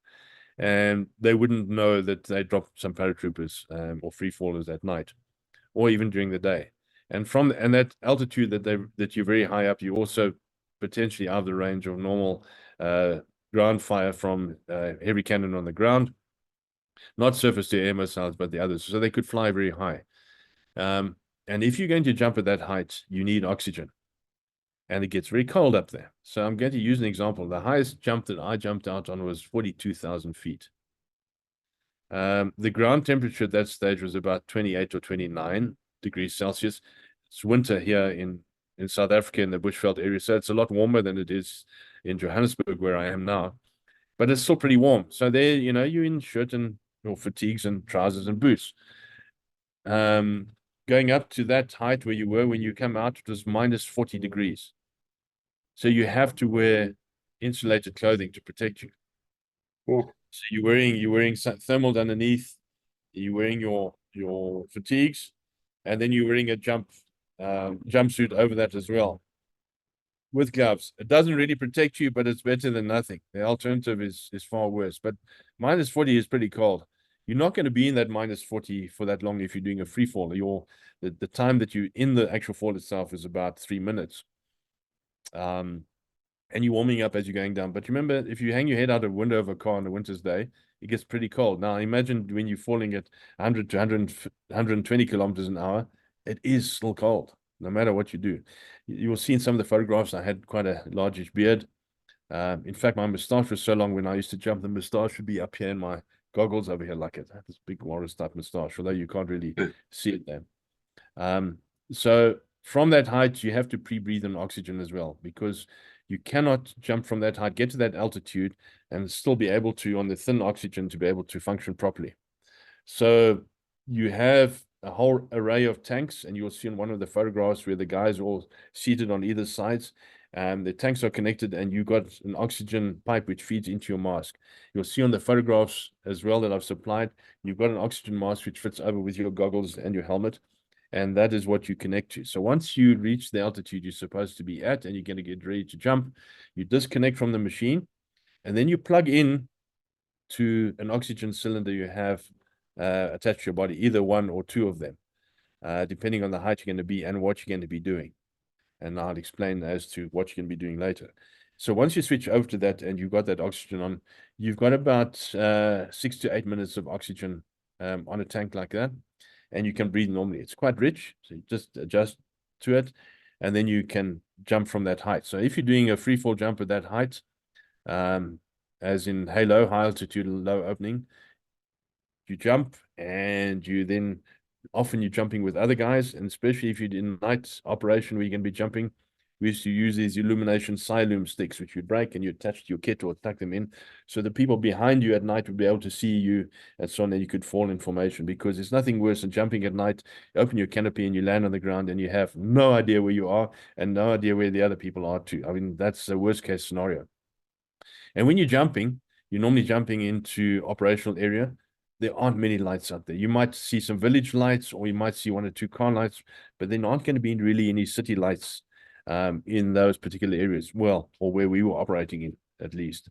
And they wouldn't know that they dropped some paratroopers or free fallers at night, or even during the day. And that altitude that you're very high up, you also potentially out of the range of normal ground fire from heavy cannon on the ground, not surface to air missiles, but the others. So they could fly very high. And if you're going to jump at that height, you need oxygen. And it gets very cold up there. So I'm going to use an example. The highest jump that I jumped out on was 42,000 feet. The ground temperature at that stage was about 28 or 29 degrees Celsius. It's winter here in South Africa in the Bushveld area, so it's a lot warmer than it is in Johannesburg, where I am now. But it's still pretty warm. So there, you're in shirt and fatigues and trousers and boots. Going up to that height where you were when you come out, it was minus 40 degrees. So you have to wear insulated clothing to protect you. Well, so you're wearing thermals underneath, you're wearing your fatigues, and then you're wearing a jumpsuit over that as well, with gloves. It doesn't really protect you, but it's better than nothing. The alternative is far worse. But minus 40 is pretty cold. You're not going to be in that minus 40 for that long if you're doing a free fall. The time that you're in the actual fall itself is about 3 minutes. And you're warming up as you're going down. But remember, if you hang your head out a window of a car on a winter's day, it gets pretty cold. Now, imagine when you're falling at 100 to 120 kilometers an hour, it is still cold, no matter what you do. You will see in some of the photographs, I had quite a largish beard. In fact, my moustache was so long when I used to jump, the moustache would be up here in my goggles over here, like it. I had this big walrus type moustache, although you can't really see it there. So from that height, you have to pre-breathe in oxygen as well, because you cannot jump from that height, get to that altitude, and still be able to, on the thin oxygen, to be able to function properly. So you have a whole array of tanks, and you'll see in one of the photographs where the guys are all seated on either sides. The tanks are connected, and you've got an oxygen pipe which feeds into your mask. You'll see on the photographs as well that I've supplied, you've got an oxygen mask which fits over with your goggles and your helmet. And that is what you connect to. So once you reach the altitude you're supposed to be at and you're going to get ready to jump, you disconnect from the machine, and then you plug in to an oxygen cylinder you have attached to your body, either one or two of them, depending on the height you're going to be and what you're going to be doing. And I'll explain as to what you're going to be doing later. So once you switch over to that and you've got that oxygen on, you've got about 6 to 8 minutes of oxygen on a tank like that. And you can breathe normally. It's quite rich, so you just adjust to it, and then you can jump from that height. So if you're doing a free fall jump at that height, as in Halo, high altitude, low opening, you jump, and you then often you're jumping with other guys, and especially if you're in night operation where you're going to be jumping, we used to use these illumination Siloom sticks, which you'd break and you attach to your kit or tuck them in. So the people behind you at night would be able to see you and so on, and you could fall in formation, because there's nothing worse than jumping at night. You open your canopy and you land on the ground and you have no idea where you are and no idea where the other people are too. I mean, that's the worst case scenario. And when you're jumping, you're normally jumping into operational area. There aren't many lights out there. You might see some village lights, or you might see one or two car lights, but there aren't going to be really any city lights in those particular areas, well, or where we were operating in, at least.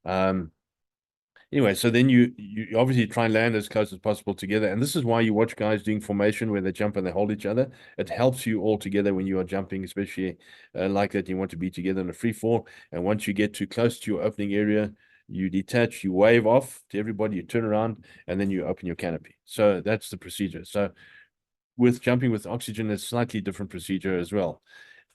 Anyway, so then you obviously try and land as close as possible together. And this is why you watch guys doing formation where they jump and they hold each other. It helps you all together when you are jumping, especially like that. You want to be together in a free fall. And once you get too close to your opening area, you detach, you wave off to everybody, you turn around, and then you open your canopy. So that's the procedure. So with jumping with oxygen, it's slightly different procedure as well.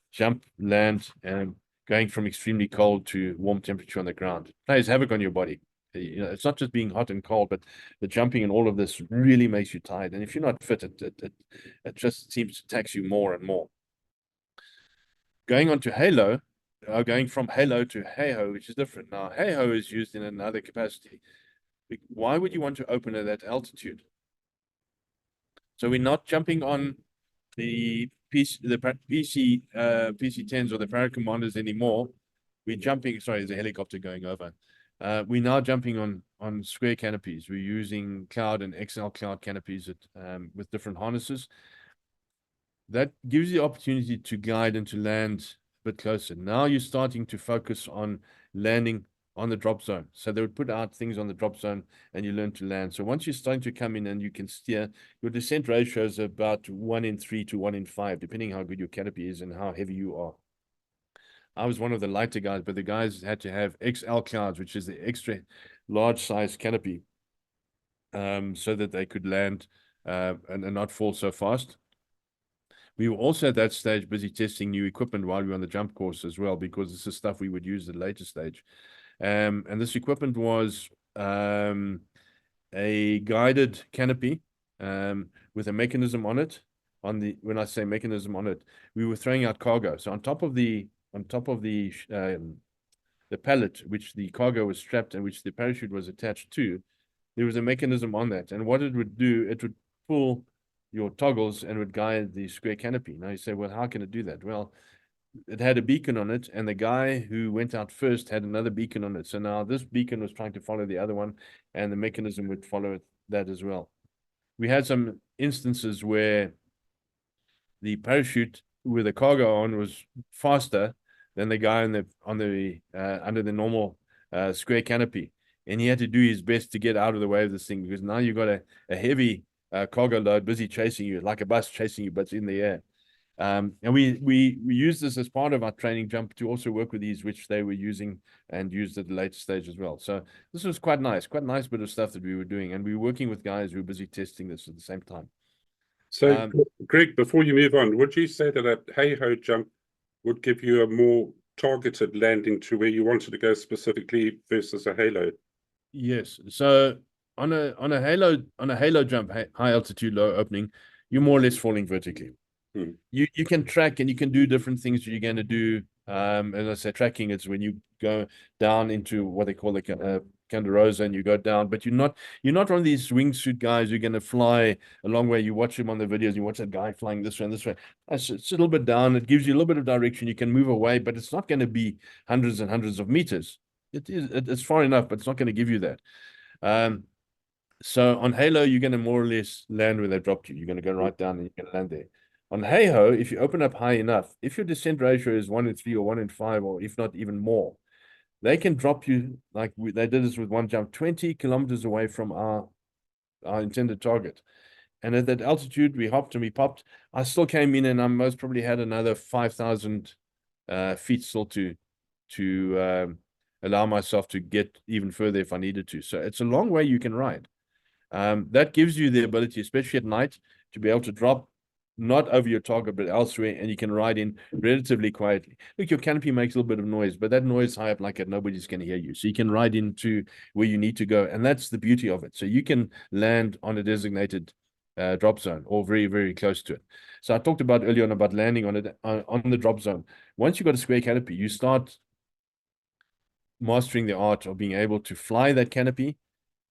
Jump, land, and going from extremely cold to warm temperature on the ground. It plays havoc on your body. You know, it's not just being hot and cold, but the jumping and all of this really makes you tired. And if you're not fit, it just seems to tax you more and more. Going on to Halo, going from Halo to Heho, which is different. Now, Heho is used in another capacity. Why would you want to open at that altitude? So we're not jumping on the PC-10s or the paracommanders anymore. We're jumping, sorry, there's a helicopter going over. We're now jumping on square canopies. We're using cloud and XL cloud canopies with different harnesses. That gives you the opportunity to glide and to land a bit closer. Now you're starting to focus on landing on the drop zone. So they would put out things on the drop zone and you learn to land. So once you're starting to come in and you can steer, your descent ratio is about 1 in 3 to 1 in 5, depending how good your canopy is and how heavy you are. I was one of the lighter guys, but the guys had to have XL clouds, which is the extra large size canopy, so that they could land and not fall so fast. We were also at that stage busy testing new equipment while we were on the jump course as well, because this is stuff we would use at a later stage. And this equipment was a guided canopy with a mechanism on it. When I say mechanism on it, we were throwing out cargo. So on top of the pallet, which the cargo was strapped and which the parachute was attached to, there was a mechanism on that. And what it would do, it would pull your toggles and would guide the square canopy. Now you say, well, how can it do that? Well, it had a beacon on it, and the guy who went out first had another beacon on it. So now this beacon was trying to follow the other one, and the mechanism would follow that as well. We had some instances where the parachute with the cargo on was faster than the guy under the normal square canopy, and he had to do his best to get out of the way of this thing, because now you've got a heavy cargo load busy chasing you, like a bus chasing you, but it's in the air. And we use this as part of our training jump to also work with these, which they were using and used at the later stage as well. So this was quite nice bit of stuff that we were doing, and we were working with guys who were busy testing this at the same time. So, Greg, before you move on, would you say that a Heho jump would give you a more targeted landing to where you wanted to go specifically versus a Halo? Yes. So on a Halo jump, high altitude, low opening, you're more or less falling vertically. You can track and you can do different things you're going to do. As I say, tracking is when you go down into what they call like a Canderosa and you go down, but you're not one of these wingsuit guys who're going to fly a long way. You watch him on the videos, you watch that guy flying this way and this way. It's a little bit down. It gives you a little bit of direction. You can move away, but it's not going to be hundreds and hundreds of meters. It's far enough, but it's not going to give you that. So on Halo, you're going to more or less land where they dropped you. You're going to go right down and you're going to land there. On Heho, if you open up high enough, if your descent ratio is 1 in 3 or 1 in 5, or if not even more, they can drop you, like they did this with one jump, 20 kilometers away from our intended target. And at that altitude, we hopped and we popped. I still came in, and I most probably had another 5,000 feet still to allow myself to get even further if I needed to. So it's a long way you can ride. That gives you the ability, especially at night, to be able to drop not over your target, but elsewhere, and you can ride in relatively quietly. Look, your canopy makes a little bit of noise, but that noise high up like that, nobody's going to hear you. So you can ride into where you need to go, and that's the beauty of it. So you can land on a designated drop zone or very, very close to it. So I talked about earlier on about landing on the drop zone. Once you've got a square canopy, you start mastering the art of being able to fly that canopy.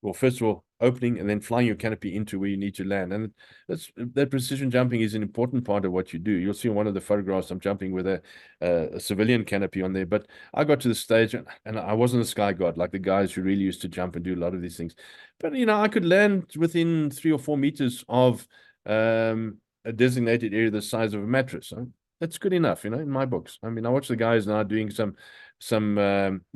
Well, first of all, opening and then flying your canopy into where you need to land. And that precision jumping is an important part of what you do. You'll see in one of the photographs, I'm jumping with a civilian canopy on there. But I got to the stage and I wasn't a sky god like the guys who really used to jump and do a lot of these things. But, I could land within 3 or 4 meters of a designated area the size of a mattress. That's good enough, in my books. I mean, I watch the guys now doing some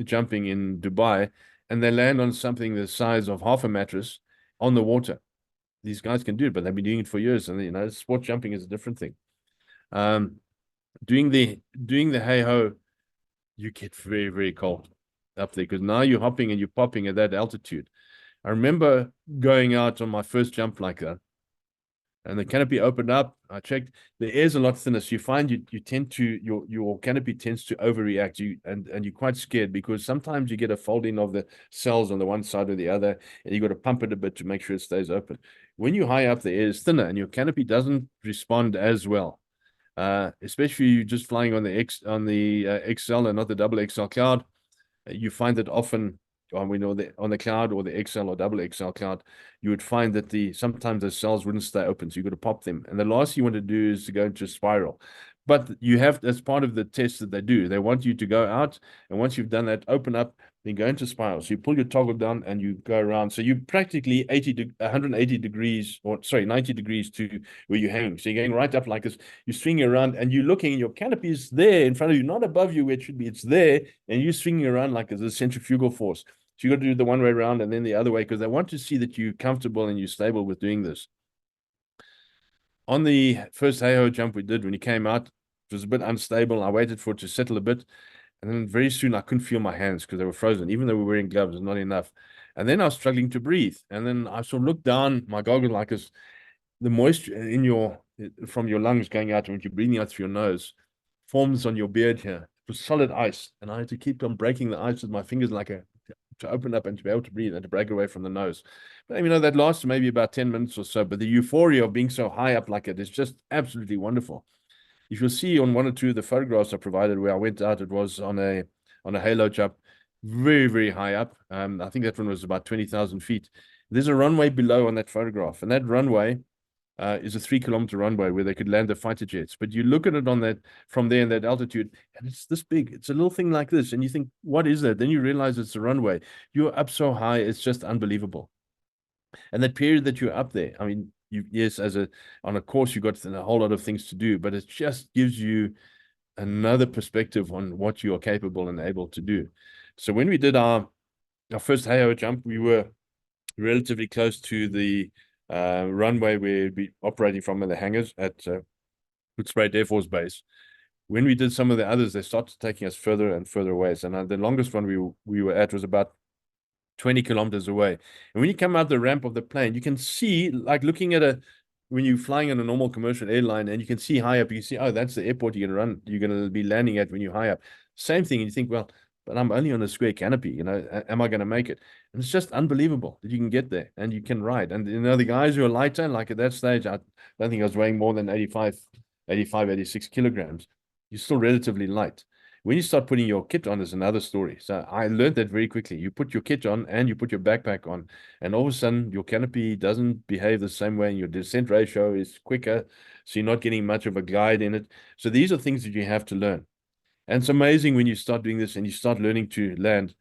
jumping in Dubai, and they land on something the size of half a mattress on the water. These guys can do it, but they've been doing it for years. And sport jumping is a different thing. Doing the Heho, you get very, very cold up there, because now you're hopping and you're popping at that altitude. I remember going out on my first jump like that, and the canopy opened up. I checked, the air's a lot thinner, so you find you tend to your canopy tends to overreact. And you're quite scared because sometimes you get a folding of the cells on the one side or the other, and you got to pump it a bit to make sure it stays open. When you high up, the air is thinner, and your canopy doesn't respond as well. Especially you just flying on the XL and not the double XL cloud. You find that often on the cloud or the XL or double XL cloud, you would find that sometimes the cells wouldn't stay open, so you got to pop them. And the last you want to do is to go into a spiral. But that's part of the test that they do. They want you to go out, and once you've done that, open up, then go into spiral. So you pull your toggle down and you go around. So you practically 180 degrees, or sorry, 90 degrees to where you're hanging. So you're going right up like this. You're swinging around and you're looking, and your canopy is there in front of you, not above you where it should be. It's there, and you're swinging around like there's a centrifugal force. So you got to do the one way around and then the other way, because they want to see that you're comfortable and you're stable with doing this. On the first Heho jump we did, when he came out, it was a bit unstable. I waited for it to settle a bit. And then very soon I couldn't feel my hands because they were frozen. Even though we were wearing gloves, it was not enough. And then I was struggling to breathe. And then I sort of looked down my goggles like this, the moisture from your lungs going out when you're breathing out through your nose forms on your beard here. It was solid ice. And I had to keep on breaking the ice with my fingers to open up and to be able to breathe and to break away from the nose. But that lasts maybe about 10 minutes or so. But the euphoria of being so high up like it is just absolutely wonderful. If you'll see on one or two of the photographs I provided where I went out, it was on a Heho jump, very, very high up. I think that one was about 20,000 feet. There's a runway below on that photograph, and that runway is a 3-kilometer runway where they could land the fighter jets. But you look at it from there in that altitude, and it's this big. It's a little thing like this, and you think, what is that? Then you realize it's a runway. You're up so high, it's just unbelievable. And that period that you're up there, I mean, yes, on a course, you've got a whole lot of things to do, but it just gives you another perspective on what you are capable and able to do. So when we did our first Heho jump, we were relatively close to the runway we'd be operating from in the hangars at Hoedspruit Air Force Base. When we did some of the others, they started taking us further and further away. So the longest one we were at was about 20 kilometers away. And when you come out the ramp of the plane, you can see, like looking at when you're flying on a normal commercial airline, and you can see high up, you can see, oh, that's the airport you're going to be landing at when you're high up. Same thing. And you think, well, but I'm only on a square canopy, am I going to make it? And it's just unbelievable that you can get there and you can ride. And, the guys who are lighter, like at that stage, I don't think I was weighing more than 86 kilograms. You're still relatively light. When you start putting your kit on is another story. So I learned that very quickly. You put your kit on and you put your backpack on, and all of a sudden your canopy doesn't behave the same way, and your descent ratio is quicker, so you're not getting much of a glide in it. So these are things that you have to learn. And it's amazing when you start doing this and you start learning to land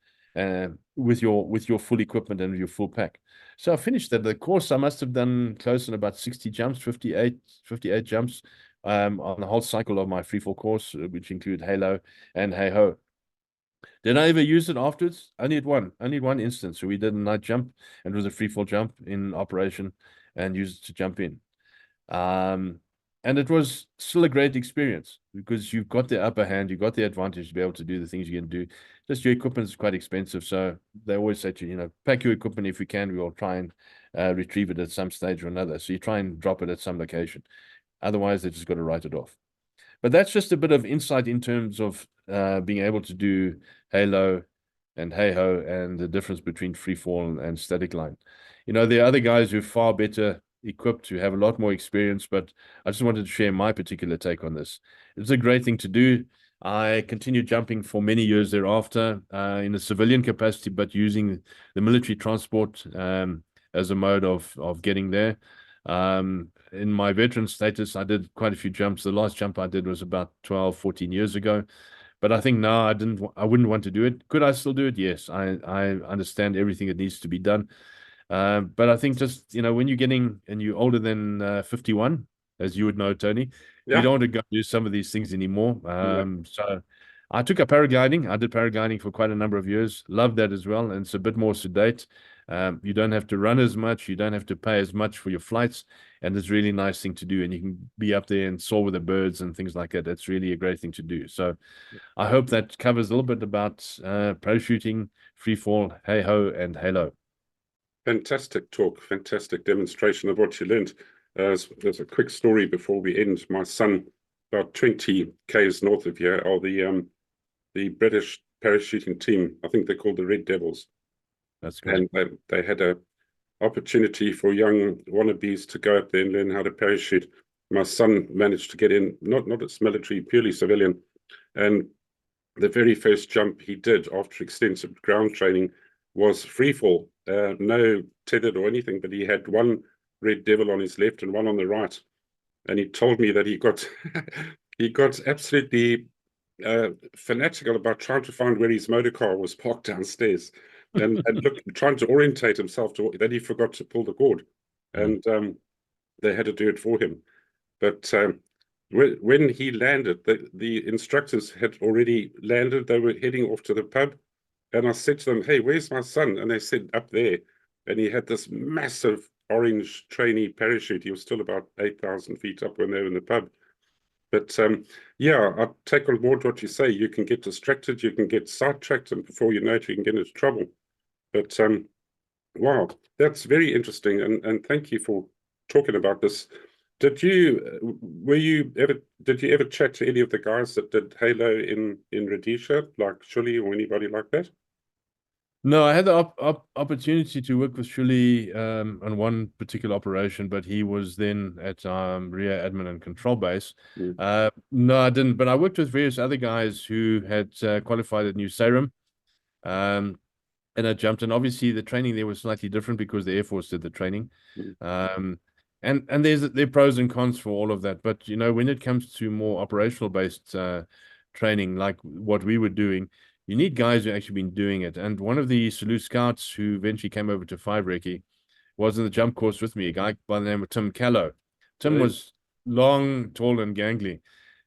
with your full equipment and your full pack. So I finished that. The course I must have done close on about 60 jumps, 58 jumps. On the whole cycle of my freefall course, which include Halo and Heho. Did I ever use it afterwards? Only one instance. So we did a night jump, and it was a freefall jump in operation, and used it to jump in. And it was still a great experience because you've got the upper hand, you've got the advantage to be able to do the things you can do. Just your equipment is quite expensive, so they always say to you, pack your equipment if we can. We will try and retrieve it at some stage or another. So you try and drop it at some location. Otherwise, they just got to write it off. But that's just a bit of insight in terms of being able to do Halo and Heho and the difference between freefall and static line. There are other guys who are far better equipped, who have a lot more experience, but I just wanted to share my particular take on this. It's a great thing to do. I continued jumping for many years thereafter in a civilian capacity, but using the military transport as a mode of getting there. In my veteran status, I did quite a few jumps. The last jump I did was about 12, 14 years ago. But I think now I wouldn't want to do it. Could I still do it? Yes. I understand everything that needs to be done. But I think just, when you're getting, and you're older than 51, as you would know, Tony, you don't want to go do some of these things anymore. So I took up paragliding. I did paragliding for quite a number of years. Loved that as well. And it's a bit more sedate. You don't have to run as much. You don't have to pay as much for your flights. And it's a really nice thing to do. And you can be up there and soar with the birds and things like that. That's really a great thing to do. So I hope that covers a little bit about parachuting, freefall, Heho, and Halo. Fantastic talk, fantastic demonstration of what you learned. There's a quick story before we end. My son, about 20 k's north of here, are the British parachuting team. I think they're called the Red Devils. That's great. And they had a opportunity for young wannabes to go up there and learn how to parachute. My son managed to get in, not as military, purely civilian. And the very first jump he did after extensive ground training was freefall. No tethered or anything, but he had one Red Devil on his left and one on the right. And he told me that he got he got absolutely fanatical about trying to find where his motor car was parked downstairs, and look, trying to orientate himself to that. He forgot to pull the cord, and they had to do it for him. But when he landed, the instructors had already landed. They were heading off to the pub, and I said to them, "Hey, where's my son?" And they said, "Up there." And he had this massive orange trainee parachute. He was still about 8,000 feet up when they were in the pub. But yeah, I take on board what you say. You can get distracted, you can get sidetracked, and before you know it, you can get into trouble. But wow, that's very interesting, and thank you for talking about this. Did you ever chat to any of the guys that did Halo in Rhodesia, like Shuli or anybody like that? No, I had the opportunity to work with Shuli on one particular operation, but he was then at rear admin and control base. No, I didn't, but I worked with various other guys who had qualified at New Salem, and I jumped. And obviously, the training there was slightly different because the Air Force did the training. And there are pros and cons for all of that. But you know, when it comes to more operational based training, like what we were doing, you need guys who actually been doing it. And one of the salute scouts who eventually came over to 5 Recce was in the jump course with me, a guy by the name of Tim Callow. Tim was long, tall, and gangly.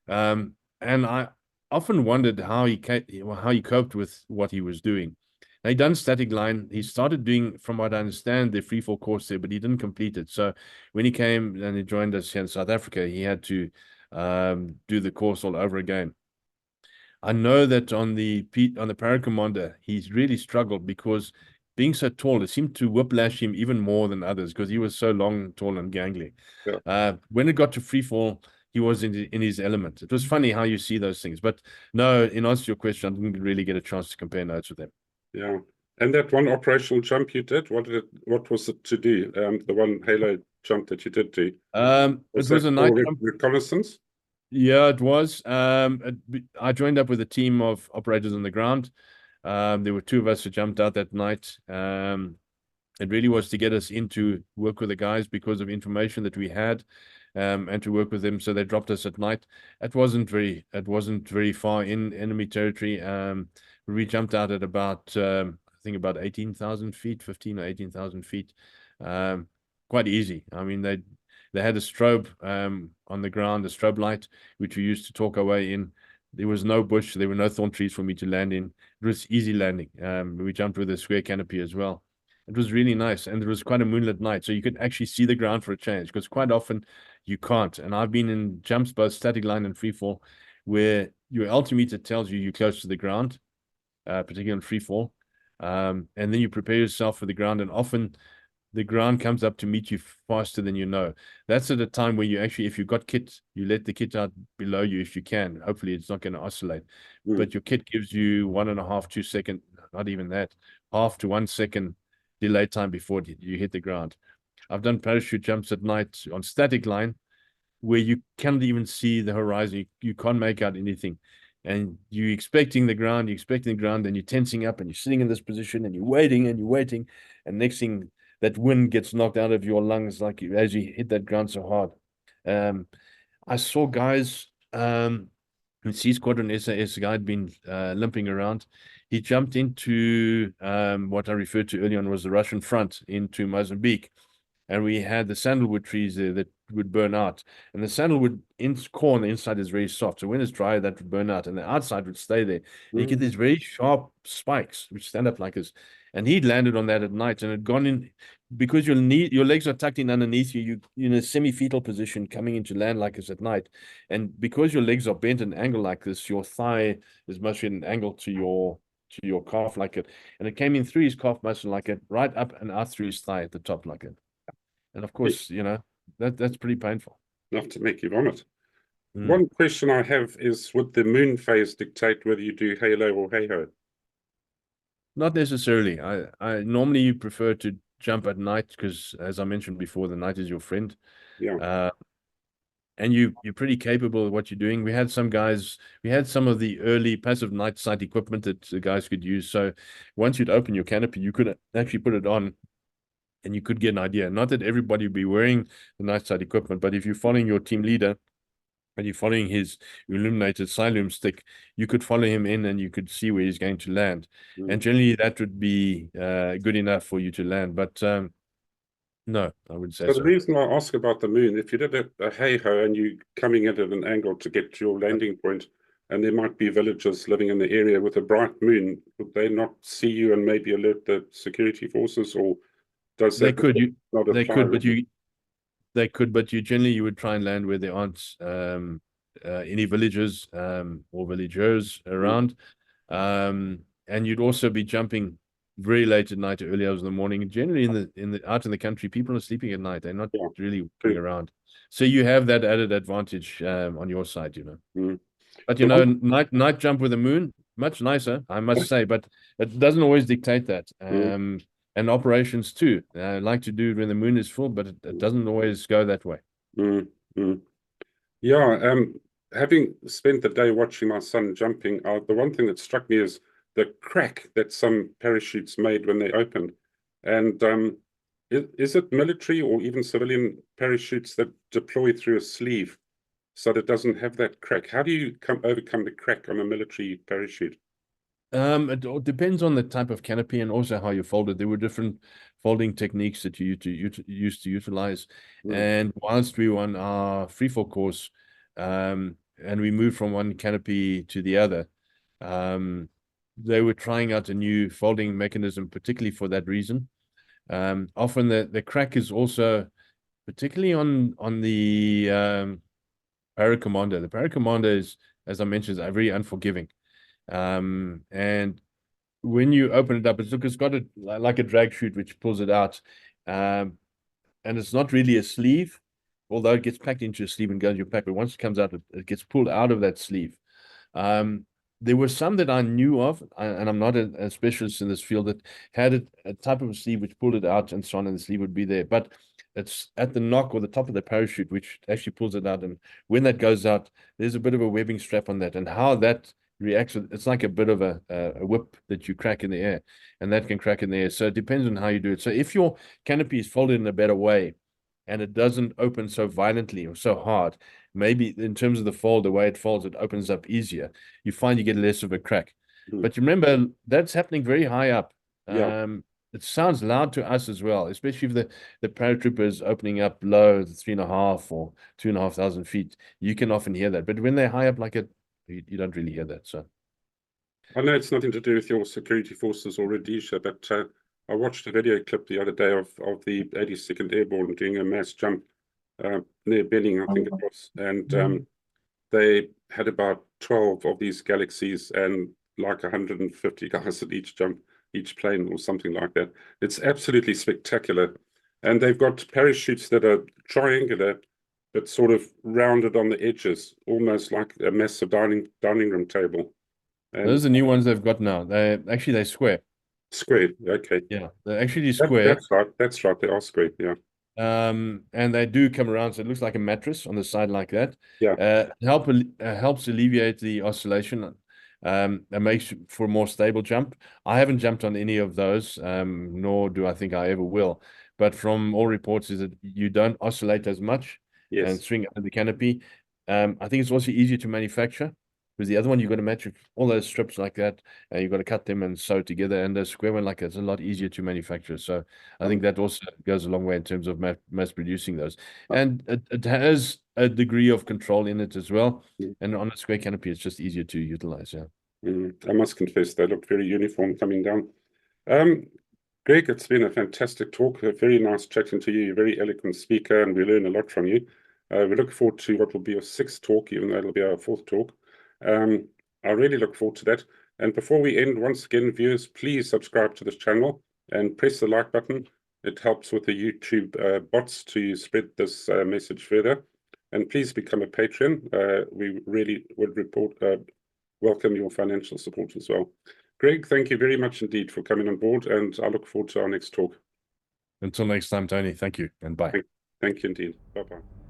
And I often wondered how he coped with what he was doing. Now, he done static line. He started doing, from what I understand, the freefall course there, but he didn't complete it. So when he came and he joined us here in South Africa, he had to do the course all over again. I know that on the Para Commander, he's really struggled because being so tall, it seemed to whiplash him even more than others because he was so long, tall, and gangly. Yeah. When it got to freefall, he was in his element. It was funny how you see those things. But no, in answer to your question, I didn't really get a chance to compare notes with them. Yeah. And that one operational jump you did, what was it to do? The one Halo jump that you did do? It was a night jump. Reconnaissance? Yeah, it was. I joined up with a team of operators on the ground. There were 2 of us who jumped out that night. It really was to get us in to work with the guys because of information that we had, and to work with them. So they dropped us at night. It wasn't very far in enemy territory. We jumped out at about I think about 18,000 feet, 15 or 18,000 feet. Quite easy. I mean, they had a strobe on the ground, a strobe light, which we used to talk our way in. There was no bush, there were no thorn trees for me to land in. It was easy landing. We jumped with a square canopy as well. It was really nice, and it was quite a moonlit night, so you could actually see the ground for a change, because quite often you can't. And I've been in jumps, both static line and freefall, where your altimeter tells you you're close to the ground, particularly in freefall, and then you prepare yourself for the ground, and often the ground comes up to meet you faster than you know. That's at a time where you actually, if you've got kit, you let the kit out below you if you can. Hopefully it's not going to oscillate. But your kit gives you 1.5, 2 second, not even that, half to 1 second delay time before you hit the ground. I've done parachute jumps at night on static line where you can't even see the horizon. You can't make out anything. And you're expecting the ground, and you're tensing up, and you're sitting in this position, and you're waiting, and next thing, that wind gets knocked out of your lungs like as you hit that ground so hard. I saw guys in C Squadron SAS, a guy had been limping around. He jumped into what I referred to earlier on was the Russian front into Mozambique. And we had the sandalwood trees there that would burn out. And the sandalwood core on the inside is very soft. So when it's dry, that would burn out. And the outside would stay there. You get these very sharp spikes which stand up like this. And he'd landed on that at night and had gone in, because your legs are tucked in underneath you, you're in a semi-fetal position coming into land like this at night. And because your legs are bent at an angle like this, your thigh is mostly at an angle to your calf like it. And it came in through his calf muscle like it, right up and out through his thigh at the top like it. And of course, you know, that's pretty painful. enough to make you vomit. Mm. One question I have is, would the moon phase dictate whether you do halo or Heho? Not necessarily. I normally prefer to jump at night because, as I mentioned before, the night is your friend. Yeah. And you're pretty capable of what you're doing. We had some of the early passive night sight equipment that the guys could use. So once you'd open your canopy, you could actually put it on and you could get an idea. Not that everybody would be wearing the night sight equipment, but if you're following your team leader and you're following his illuminated Siloom stick, you could follow him in and you could see where he's going to land. And generally that would be good enough for you to land. But no, I would say So so. the reason I ask about the moon, if you did a Heho and you coming in at an angle to get to your landing point, and there might be villagers living in the area with a bright moon, would they not see you and maybe alert the security forces, or does They that could, not they apply? could, but you generally you would try and land where there aren't any villagers or villagers around. And you'd also be jumping very late at night or early hours in the morning. Generally out in the country, people are sleeping at night. They're not really walking around. So you have that added advantage on your side, you know. But you know, night jump with the moon, much nicer, I must say, but it doesn't always dictate that. And operations too. I like to do it when the moon is full, but it doesn't always go that way. Yeah, having spent the day watching my son jumping, the one thing that struck me is the crack that some parachutes made when they opened. And is it military or even civilian parachutes that deploy through a sleeve so that it doesn't have that crack? How do you overcome the crack on a military parachute? It all depends on the type of canopy and also how you fold it. There were different folding techniques that you used to utilize. And whilst we were on our freefall course, and we moved from one canopy to the other, they were trying out a new folding mechanism, particularly for that reason. Often the crack is also, particularly on the Paracommander. The Paracommander is, as I mentioned, is very unforgiving. And when you open it up, it's got like a drag chute which pulls it out. And it's not really a sleeve, although it gets packed into a sleeve and goes in your pack. But once it comes out, it gets pulled out of that sleeve. There were some that I knew of, and I'm not a specialist in this field, that had a type of a sleeve which pulled it out and so on, and the sleeve would be there. But it's at the nock or the top of the parachute which actually pulls it out. And when that goes out, there's a bit of a webbing strap on that. And how that reacts, it's like a bit of a whip that you crack in the air, and that can crack in the air. So it depends on how you do it. So if your canopy is folded in a better way, and it doesn't open so violently or so hard, maybe in terms of the fold, the way it folds, it opens up easier. You find you get less of a crack. But you remember, that's happening very high up. It sounds loud to us as well, especially if the paratrooper is opening up low, 3.5 or 2,500 feet. You can often hear that. But when they're high up like it, you don't really hear that. So I know it's nothing to do with your security forces or Rhodesia, but I watched a video clip the other day of the 82nd Airborne doing a mass jump near Benning, I think it was, and they had about 12 of these galaxies and like 150 guys at each jump, each plane or something like that. It's absolutely spectacular. And they've got parachutes that are triangular, but sort of rounded on the edges, almost like a massive dining room table. And those are the new ones they've got now. They're square. Squared, okay. Yeah, they're actually square. That's right. They are squared, yeah. And they do come around, so it looks like a mattress on the side like that. Yeah. Helps alleviate the oscillation. And makes for a more stable jump. I haven't jumped on any of those, nor do I think I ever will. But from all reports, is that you don't oscillate as much and swing under the canopy. I think it's also easier to manufacture. Because the other one, you've got to match all those strips like that, and you've got to cut them and sew together. And the square one like that is a lot easier to manufacture. So I think that also goes a long way in terms of mass producing those. And it has a degree of control in it as well. And on a square canopy, it's just easier to utilize. Yeah. I must confess, they look very uniform coming down. Greg, it's been a fantastic talk. A very nice chatting to you. You're a very eloquent speaker, and we learn a lot from you. We look forward to what will be your 6th talk, even though it'll be our 4th talk. I really look forward to that. And before we end, once again, viewers, please subscribe to this channel and press the like button. It helps with the YouTube bots to spread this message further. And please become a patron. We really would welcome your financial support as well. Greg, thank you very much indeed for coming on board, and I look forward to our next talk. Until next time, Tony, thank you and bye. Thank you indeed. Bye-bye.